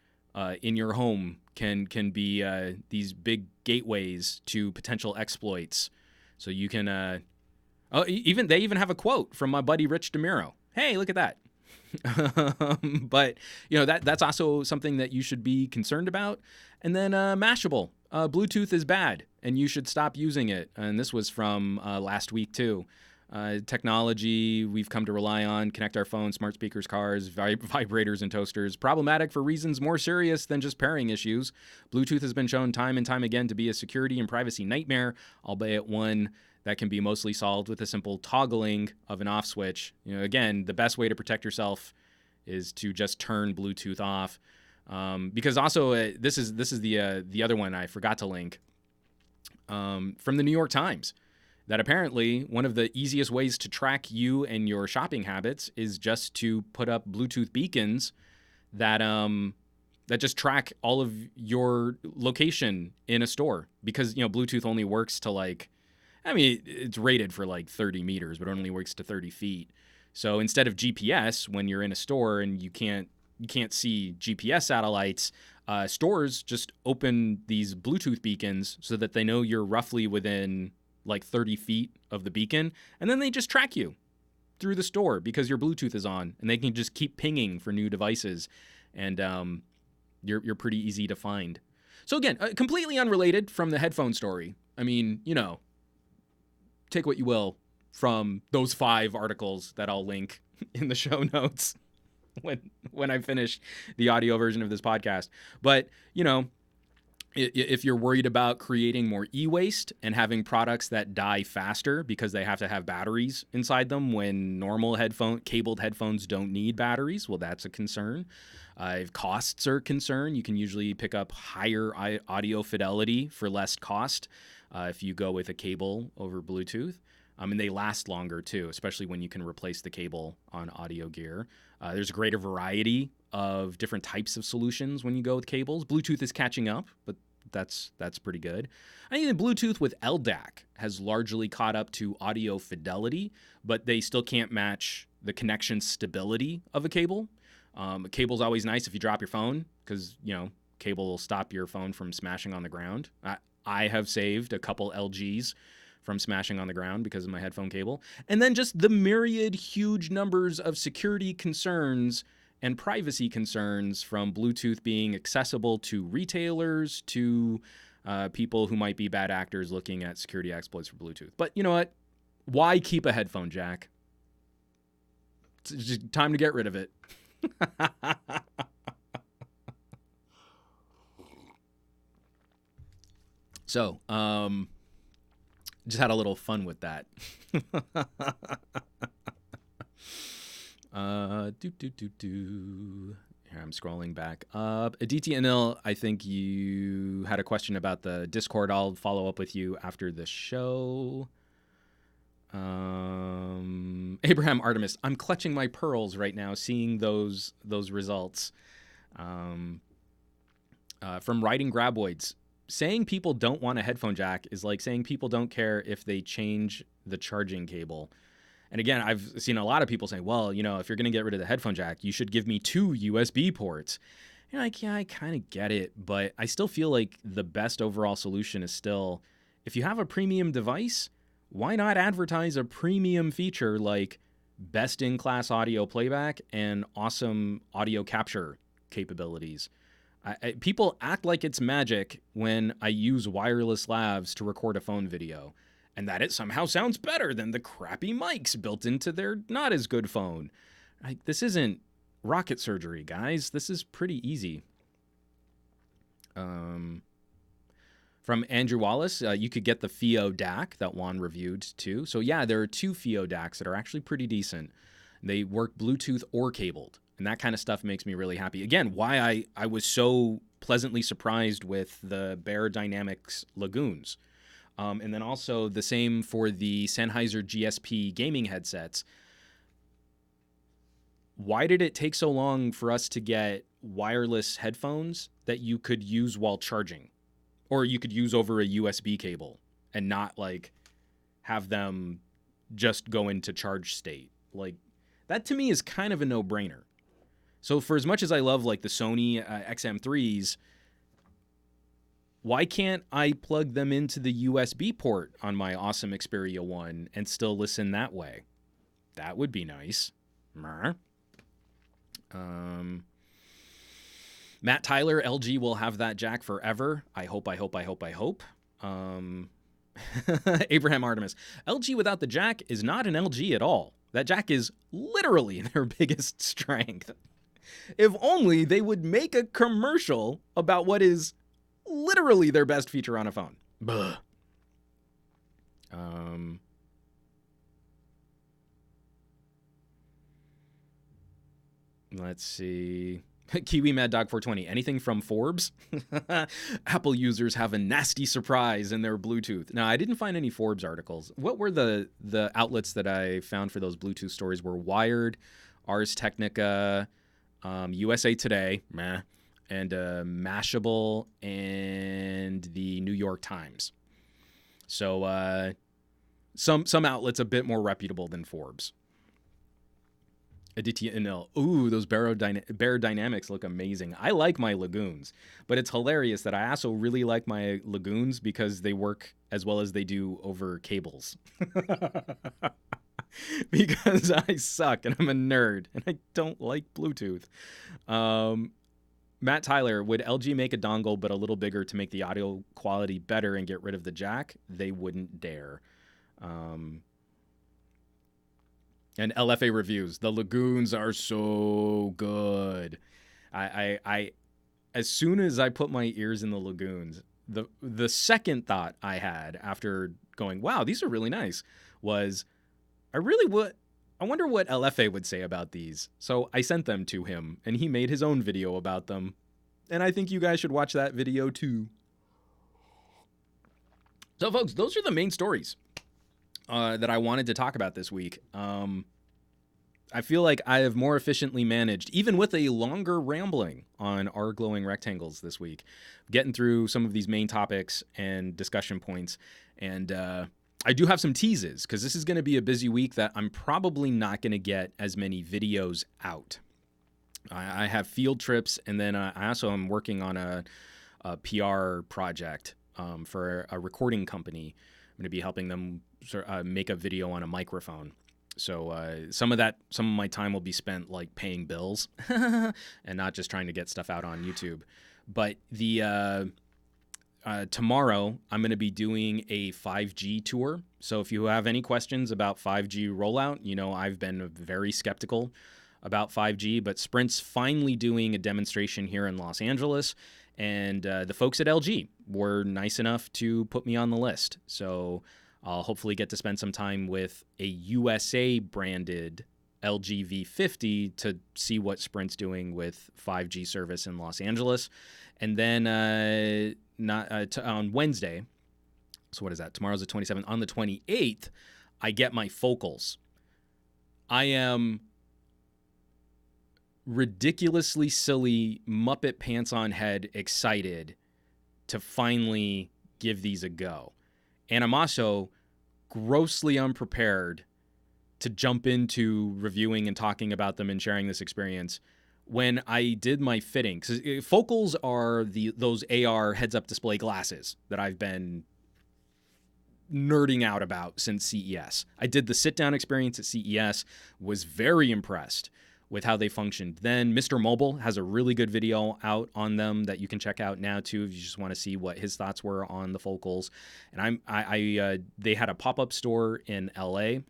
in your home can be these big gateways to potential exploits. So you can... they even have a quote from my buddy Rich DeMiro. Hey, look at that. But that's also something that you should be concerned about. And then Mashable. Bluetooth is bad, and you should stop using it. And this was from last week too. Technology we've come to rely on, connect our phones, smart speakers, cars, vibrators, and toasters. Problematic for reasons more serious than just pairing issues. Bluetooth has been shown time and time again to be a security and privacy nightmare, albeit one that can be mostly solved with a simple toggling of an off switch. Again, the best way to protect yourself is to just turn Bluetooth off. Because also, this is the other one I forgot to link from the New York Times, that apparently one of the easiest ways to track you and your shopping habits is just to put up Bluetooth beacons that just track all of your location in a store. Because Bluetooth only works to it's rated for 30 meters, but it only works to 30 feet. So instead of GPS, when you're in a store and you can't see GPS satellites, stores just open these Bluetooth beacons so that they know you're roughly within 30 feet of the beacon, and then they just track you through the store because your Bluetooth is on, and they can just keep pinging for new devices, and you're pretty easy to find. So again, completely unrelated from the headphone story. I mean, take what you will from those 5 articles that I'll link in the show notes when I finish the audio version of this podcast. But, if you're worried about creating more e-waste and having products that die faster because they have to have batteries inside them when normal cabled headphones don't need batteries, well, that's a concern. If costs are a concern, you can usually pick up higher audio fidelity for less cost if you go with a cable over Bluetooth. And they last longer too, especially when you can replace the cable on audio gear. There's a greater variety of different types of solutions when you go with cables. Bluetooth is catching up, but that's pretty good. I think the Bluetooth with LDAC has largely caught up to audio fidelity, but they still can't match the connection stability of a cable. A cable's always nice if you drop your phone, because cable will stop your phone from smashing on the ground. I have saved a couple LGs from smashing on the ground because of my headphone cable. And then just the myriad huge numbers of security concerns and privacy concerns, from Bluetooth being accessible to retailers to people who might be bad actors looking at security exploits for Bluetooth. But you know what? Why keep a headphone jack? It's just time to get rid of it. So, just had a little fun with that. Here, I'm scrolling back up. Aditya Anil, I think you had a question about the Discord. I'll follow up with you after the show. Abraham Artemis, I'm clutching my pearls right now, seeing those results. From Writing Graboids, saying people don't want a headphone jack is like saying people don't care if they change the charging cable. And again, I've seen a lot of people saying, well, you know, if you're going to get rid of the headphone jack, you should give me 2 USB ports. You're like, yeah, I kind of get it, but I still feel like the best overall solution is still, if you have a premium device, why not advertise a premium feature like best-in-class audio playback and awesome audio capture capabilities? People act like it's magic when I use wireless lavs to record a phone video, and that it somehow sounds better than the crappy mics built into their not as good phone. This isn't rocket surgery, guys. This is pretty easy. From Andrew Wallace, you could get the FIO DAC that Juan reviewed too. So yeah, there are 2 FIO DACs that are actually pretty decent. They work Bluetooth or cabled. And that kind of stuff makes me really happy. Again, why I was so pleasantly surprised with the Bear Dynamics Lagoons. And then also the same for the Sennheiser GSP gaming headsets. Why did it take so long for us to get wireless headphones that you could use while charging? Or you could use over a USB cable and not like have them just go into charge state? Like, that to me is kind of a no-brainer. So for as much as I love like the Sony XM3s, why can't I plug them into the USB port on my awesome Xperia 1 and still listen that way? That would be nice. Matt Tyler, LG will have that jack forever. I hope. Abraham Artemis, LG without the jack is not an LG at all. That jack is literally their biggest strength. If only they would make a commercial about what is literally their best feature on a phone. Buh. Let's see. Kiwi Mad Dog 420. Anything from Forbes? Apple users have a nasty surprise in their Bluetooth. No, I didn't find any Forbes articles. What were the outlets that I found for those Bluetooth stories? Were Wired, Ars Technica, USA Today, meh, and Mashable, and the New York Times. So some outlets a bit more reputable than Forbes. Aditya Anil. Ooh, those Bear Dynamics look amazing. I like my Lagoons, but it's hilarious that I also really like my Lagoons because they work as well as they do over cables. Because I suck and I'm a nerd and I don't like Bluetooth. Matt Tyler, would LG make a dongle but a little bigger to make the audio quality better and get rid of the jack? They wouldn't dare. And LFA reviews, the Lagoons are so good. I as soon as I put my ears in the Lagoons, the second thought I had after going, wow, these are really nice, was I wonder what LFA would say about these. So I sent them to him, and he made his own video about them. And I think you guys should watch that video too. So folks, those are the main stories that I wanted to talk about this week. I feel like I have more efficiently managed, even with a longer rambling on our glowing rectangles this week, getting through some of these main topics and discussion points. And I do have some teases, because this is going to be a busy week that I'm probably not going to get as many videos out. I have field trips, and then I also am working on a PR project for a recording company. I'm going to be helping them make a video on a microphone. So some of my time will be spent like paying bills and not just trying to get stuff out on YouTube. But tomorrow, I'm going to be doing a 5G tour. So if you have any questions about 5G rollout, I've been very skeptical about 5G, but Sprint's finally doing a demonstration here in Los Angeles. And the folks at LG were nice enough to put me on the list. So I'll hopefully get to spend some time with a USA branded LG V50 to see what Sprint's doing with 5G service in Los Angeles. And then on Wednesday, so what is that? Tomorrow's the 27th. On the 28th, I get my focals. I am ridiculously silly, Muppet pants on head excited to finally give these a go. And I'm also grossly unprepared to jump into reviewing and talking about them and sharing this experience. When I did my fitting, because focals are those AR heads-up display glasses that I've been nerding out about since CES. I did the sit-down experience at CES, was very impressed with how they functioned. Then Mr. Mobile has a really good video out on them that you can check out now too if you just want to see what his thoughts were on the focals. And they had a pop-up store in LA a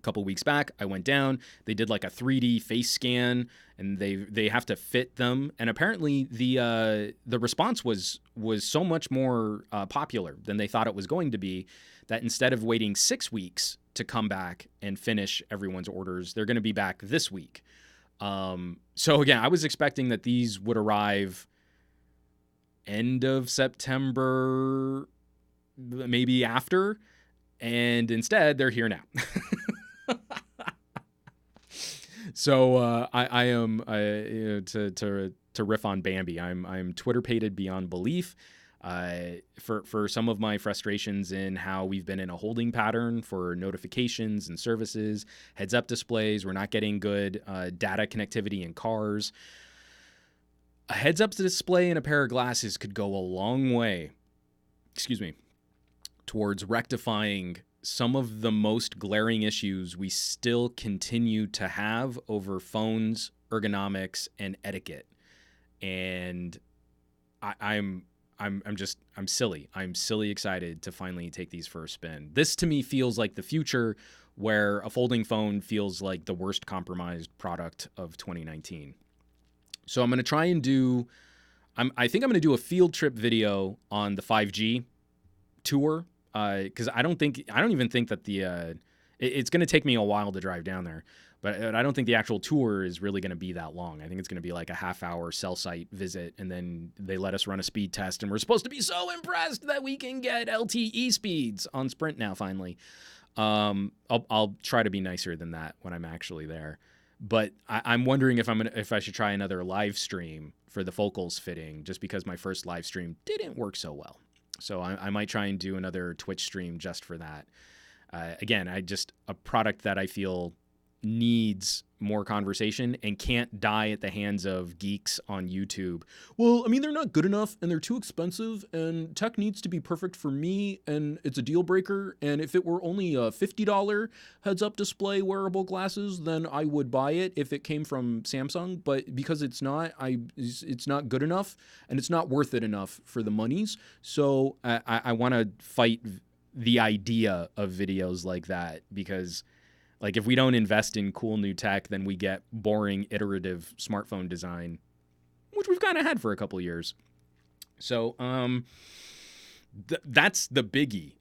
couple weeks back. I went down, they did like a 3D face scan, and they have to fit them, and apparently the response was so much more popular than they thought it was going to be, that instead of waiting 6 weeks to come back and finish everyone's orders, they're going to be back this week. So again, I was expecting that these would arrive end of September, maybe after, and instead they're here now. So I am to riff on Bambi. I'm Twitter-pated beyond belief. For some of my frustrations in how we've been in a holding pattern for notifications and services, heads-up displays. We're not getting good data connectivity in cars. A heads-up display and a pair of glasses could go a long way. Towards rectifying some of the most glaring issues we still continue to have over phones, ergonomics, and etiquette. And I'm silly. I'm silly excited to finally take these for a spin. This to me feels like the future, where a folding phone feels like the worst compromised product of 2019. So I'm going to try and I think I'm going to do a field trip video on the 5G tour. Because I don't even think that it's going to take me a while to drive down there, but I don't think the actual tour is really going to be that long. I think it's going to be like a half-hour cell site visit, and then they let us run a speed test, and we're supposed to be so impressed that we can get LTE speeds on Sprint now, finally. I'll try to be nicer than that when I'm actually there, but I'm wondering if I should try another live stream for the focals fitting, just because my first live stream didn't work so well. So I might try and do another Twitch stream just for that. Again, a product that I feel needs more conversation and can't die at the hands of geeks on YouTube. Well, I mean, they're not good enough and they're too expensive, and tech needs to be perfect for me, and it's a deal breaker. And if it were only a $50 heads-up display wearable glasses, then I would buy it if it came from Samsung. But because it's not good enough, and it's not worth it enough for the monies. So I want to fight the idea of videos like that, because like, if we don't invest in cool new tech, then we get boring, iterative smartphone design, which we've kind of had for a couple years. So that's the biggie.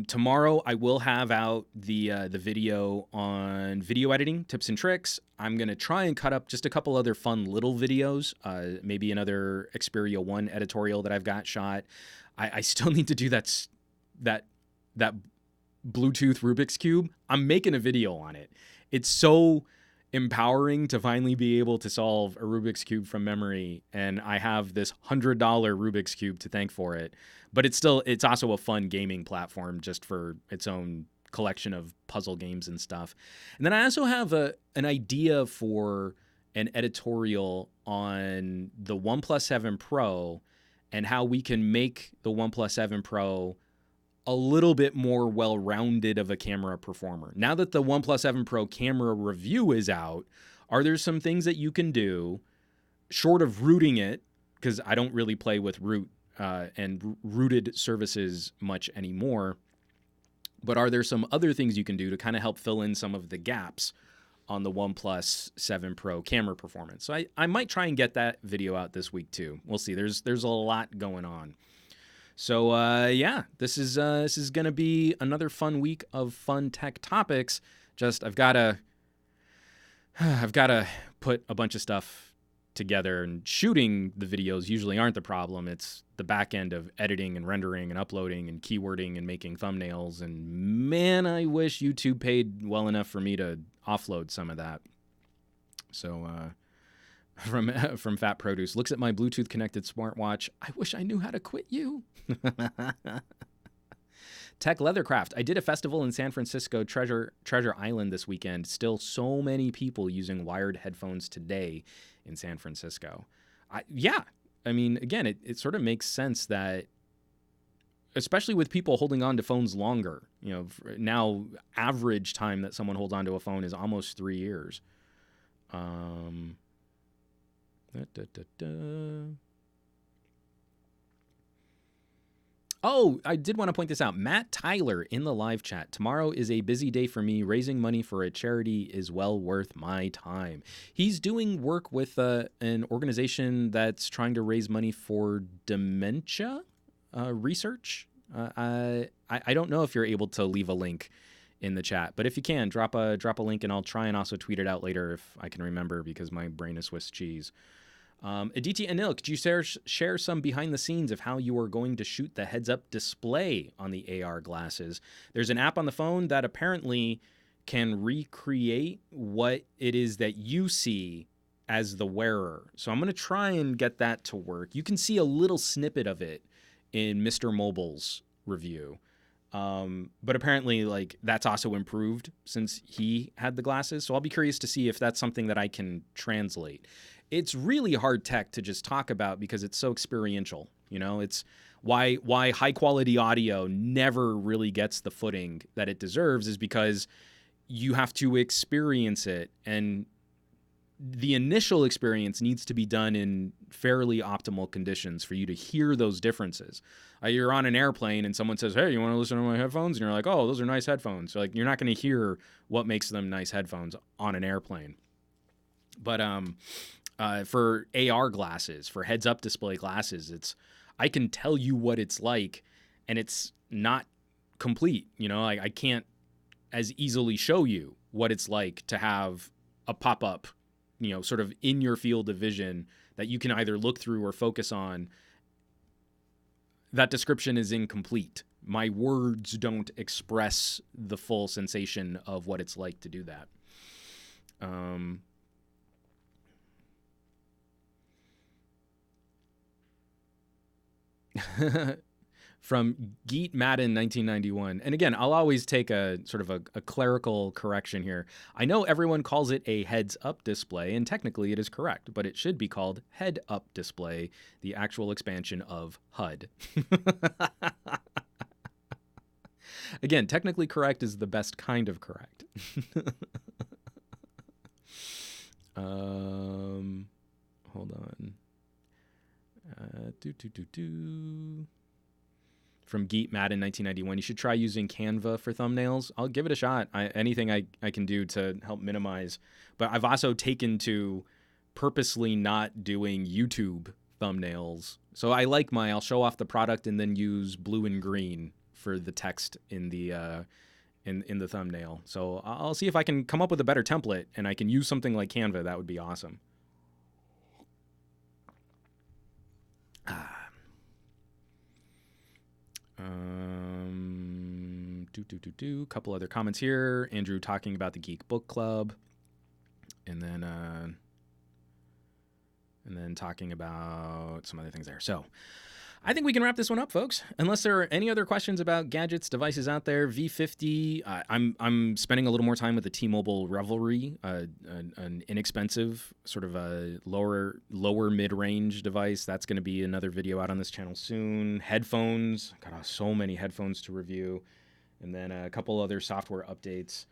Tomorrow, I will have out the video on video editing, tips and tricks. I'm going to try and cut up just a couple other fun little videos, maybe another Xperia 1 editorial that I've got shot. I still need to do that Bluetooth Rubik's Cube. I'm making a video on it. It's so empowering to finally be able to solve a Rubik's Cube from memory, and I have this $100 Rubik's Cube to thank for it. But it's also a fun gaming platform just for its own collection of puzzle games and stuff. And then I also have an idea for an editorial on the OnePlus 7 Pro and how we can make the OnePlus 7 Pro a little bit more well-rounded of a camera performer. Now that the OnePlus 7 Pro camera review is out, are there some things that you can do, short of rooting it, because I don't really play with root and rooted services much anymore. But are there some other things you can do to kind of help fill in some of the gaps on the OnePlus 7 Pro camera performance? So I might try and get that video out this week too. We'll see. There's a lot going on. So yeah, this is going to be another fun week of fun tech topics. Just I've got to put a bunch of stuff together, and shooting the videos usually aren't the problem. It's the back end of editing and rendering and uploading and keywording and making thumbnails. And man, I wish YouTube paid well enough for me to offload some of that. So from Fat Produce, looks at my Bluetooth connected smartwatch. I wish I knew how to quit you. Tech Leathercraft. I did a festival in San Francisco, Treasure Island this weekend. Still so many people using wired headphones today in San Francisco. Yeah. I mean, again, it sort of makes sense that, especially with people holding on to phones longer, you know, now average time that someone holds on to a phone is almost 3 years. Oh, I did want to point this out. Matt Tyler in the live chat. Tomorrow is a busy day for me. Raising money for a charity is well worth my time. He's doing work with an organization that's trying to raise money for dementia research. I don't know if you're able to leave a link in the chat, but if you can, drop a link, and I'll try and also tweet it out later if I can remember, because my brain is Swiss cheese. Aditi Anil, could you share some behind the scenes of how you are going to shoot the heads-up display on the AR glasses? There's an app on the phone that apparently can recreate what it is that you see as the wearer. So I'm going to try and get that to work. You can see a little snippet of it in Mr. Mobile's review. But apparently, like, that's also improved since he had the glasses. So I'll be curious to see if that's something that I can translate. It's really hard tech to just talk about because it's so experiential. You know, it's why high quality audio never really gets the footing that it deserves, is because you have to experience it, and the initial experience needs to be done in fairly optimal conditions for you to hear those differences. You're on an airplane and someone says, "Hey, you want to listen to my headphones?" And you're like, "Oh, those are nice headphones." So, like, you're not going to hear what makes them nice headphones on an airplane. But for AR glasses, for heads-up display glasses, I can tell you what it's like, and it's not complete. You know, I can't as easily show you what it's like to have a pop-up, you know, sort of in your field of vision that you can either look through or focus on. That description is incomplete. My words don't express the full sensation of what it's like to do that. From Geet Madden 1991. And again, I'll always take a sort of a clerical correction here. I know everyone calls it a heads-up display, and technically it is correct, but it should be called head-up display, the actual expansion of HUD. Again, technically correct is the best kind of correct. Hold on. From Geet Madden 1991. You should try using Canva for thumbnails. I'll give it a shot. Anything I can do to help minimize. But I've also taken to purposely not doing YouTube thumbnails. So I like I'll show off the product and then use blue and green for the text in the in the thumbnail. So I'll see if I can come up with a better template and I can use something like Canva. That would be awesome. Couple other comments here. Andrew talking about the Geek Book Club, and then talking about some other things there. So I think we can wrap this one up, folks. Unless there are any other questions about gadgets, devices out there. V50. I'm spending a little more time with the T-Mobile Revelry, an inexpensive sort of a lower mid-range device. That's going to be another video out on this channel soon. Headphones. Got so many headphones to review, and then a couple other software updates.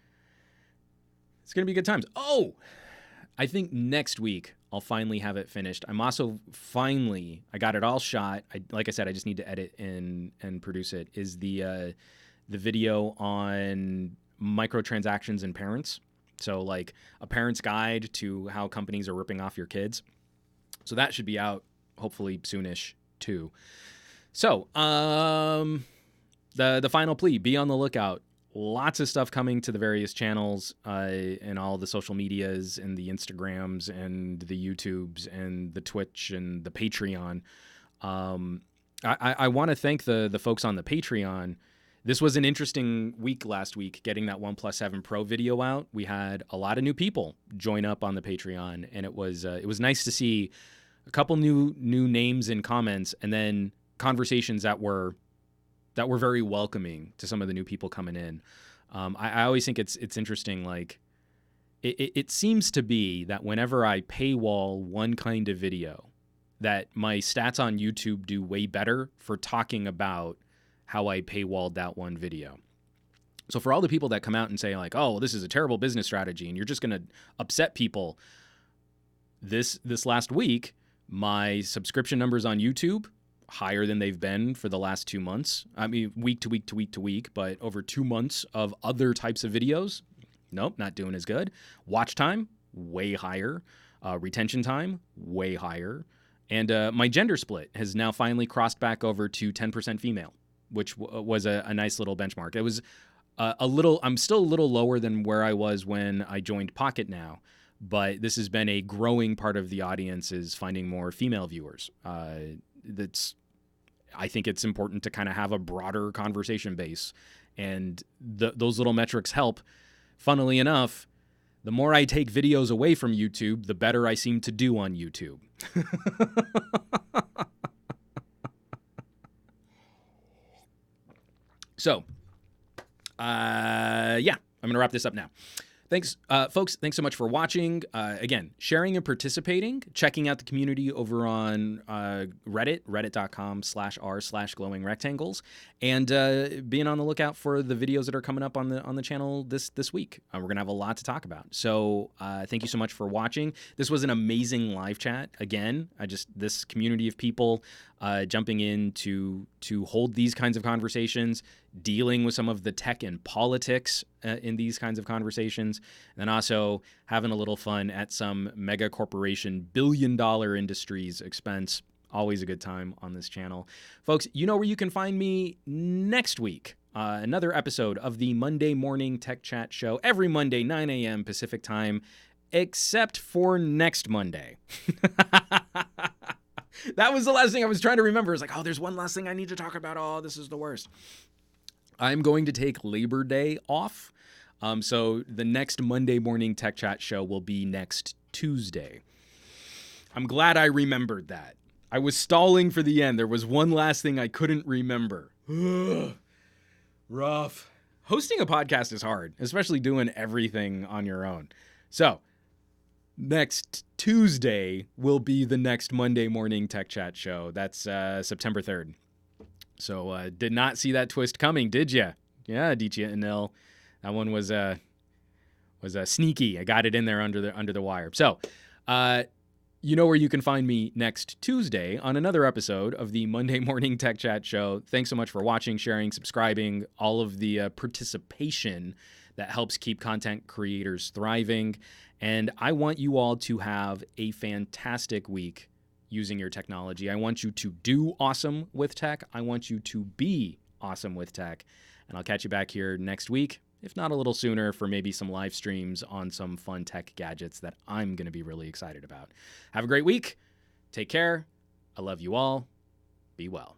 It's going to be good times. Oh, I think next week I'll finally have it finished. I'm also I got it all shot. Like I said, I just need to edit and produce it. Is the video on microtransactions and parents. So like a parent's guide to how companies are ripping off your kids. So that should be out hopefully soonish too. So the final plea, be on the lookout. Lots of stuff coming to the various channels and all the social medias and the Instagrams and the YouTubes and the Twitch and the Patreon. I want to thank the folks on the Patreon. This was an interesting week last week, getting that OnePlus 7 Pro video out. We had a lot of new people join up on the Patreon, and it was nice to see a couple new names in comments, and then conversations that were very welcoming to some of the new people coming in. I always think it's interesting. Like it seems to be that whenever I paywall one kind of video, that my stats on YouTube do way better for talking about how I paywalled that one video. So for all the people that come out and say like, oh, this is a terrible business strategy and you're just going to upset people, this last week, my subscription numbers on YouTube, higher than they've been for the last 2 months. I mean, week to week to week to week, but over 2 months of other types of videos, nope, not doing as good. Watch time, way higher. Retention time, way higher. And my gender split has now finally crossed back over to 10% female, which was a nice little benchmark. It was I'm still a little lower than where I was when I joined Pocket now, but this has been a growing part of the audience is finding more female viewers. I think it's important to kind of have a broader conversation base, and those little metrics help. Funnily enough, the more I take videos away from YouTube, the better I seem to do on YouTube. So, yeah, I'm going to wrap this up now. Thanks, folks. Thanks so much for watching. Again, sharing and participating, checking out the community over on Reddit, reddit.com/r/glowing rectangles, and being on the lookout for the videos that are coming up on the channel this week. We're going to have a lot to talk about. So thank you so much for watching. This was an amazing live chat. Again, this community of people jumping in to hold these kinds of conversations, dealing with some of the tech and politics in these kinds of conversations, and then also having a little fun at some mega corporation billion-dollar industry's expense. Always a good time on this channel. Folks, you know where you can find me next week. Another episode of the Monday Morning Tech Chat Show every Monday, 9 a.m. Pacific time, except for next Monday. That was the last thing I was trying to remember. It's like, oh, there's one last thing I need to talk about. Oh, this is the worst. I'm going to take Labor Day off. So the next Monday Morning Tech Chat Show will be next Tuesday. I'm glad I remembered that. I was stalling for the end. There was one last thing I couldn't remember. Rough. Hosting a podcast is hard, especially doing everything on your own. So next Tuesday will be the next Monday Morning Tech Chat Show. That's September 3rd. So did not see that twist coming, did ya? Yeah, Aditya Anil. That one was sneaky. I got it in there under the wire. So you know where you can find me next Tuesday on another episode of the Monday Morning Tech Chat Show. Thanks so much for watching, sharing, subscribing, all of the participation that helps keep content creators thriving. And I want you all to have a fantastic week using your technology. I want you to do awesome with tech. I want you to be awesome with tech. And I'll catch you back here next week, if not a little sooner, for maybe some live streams on some fun tech gadgets that I'm going to be really excited about. Have a great week. Take care. I love you all. Be well.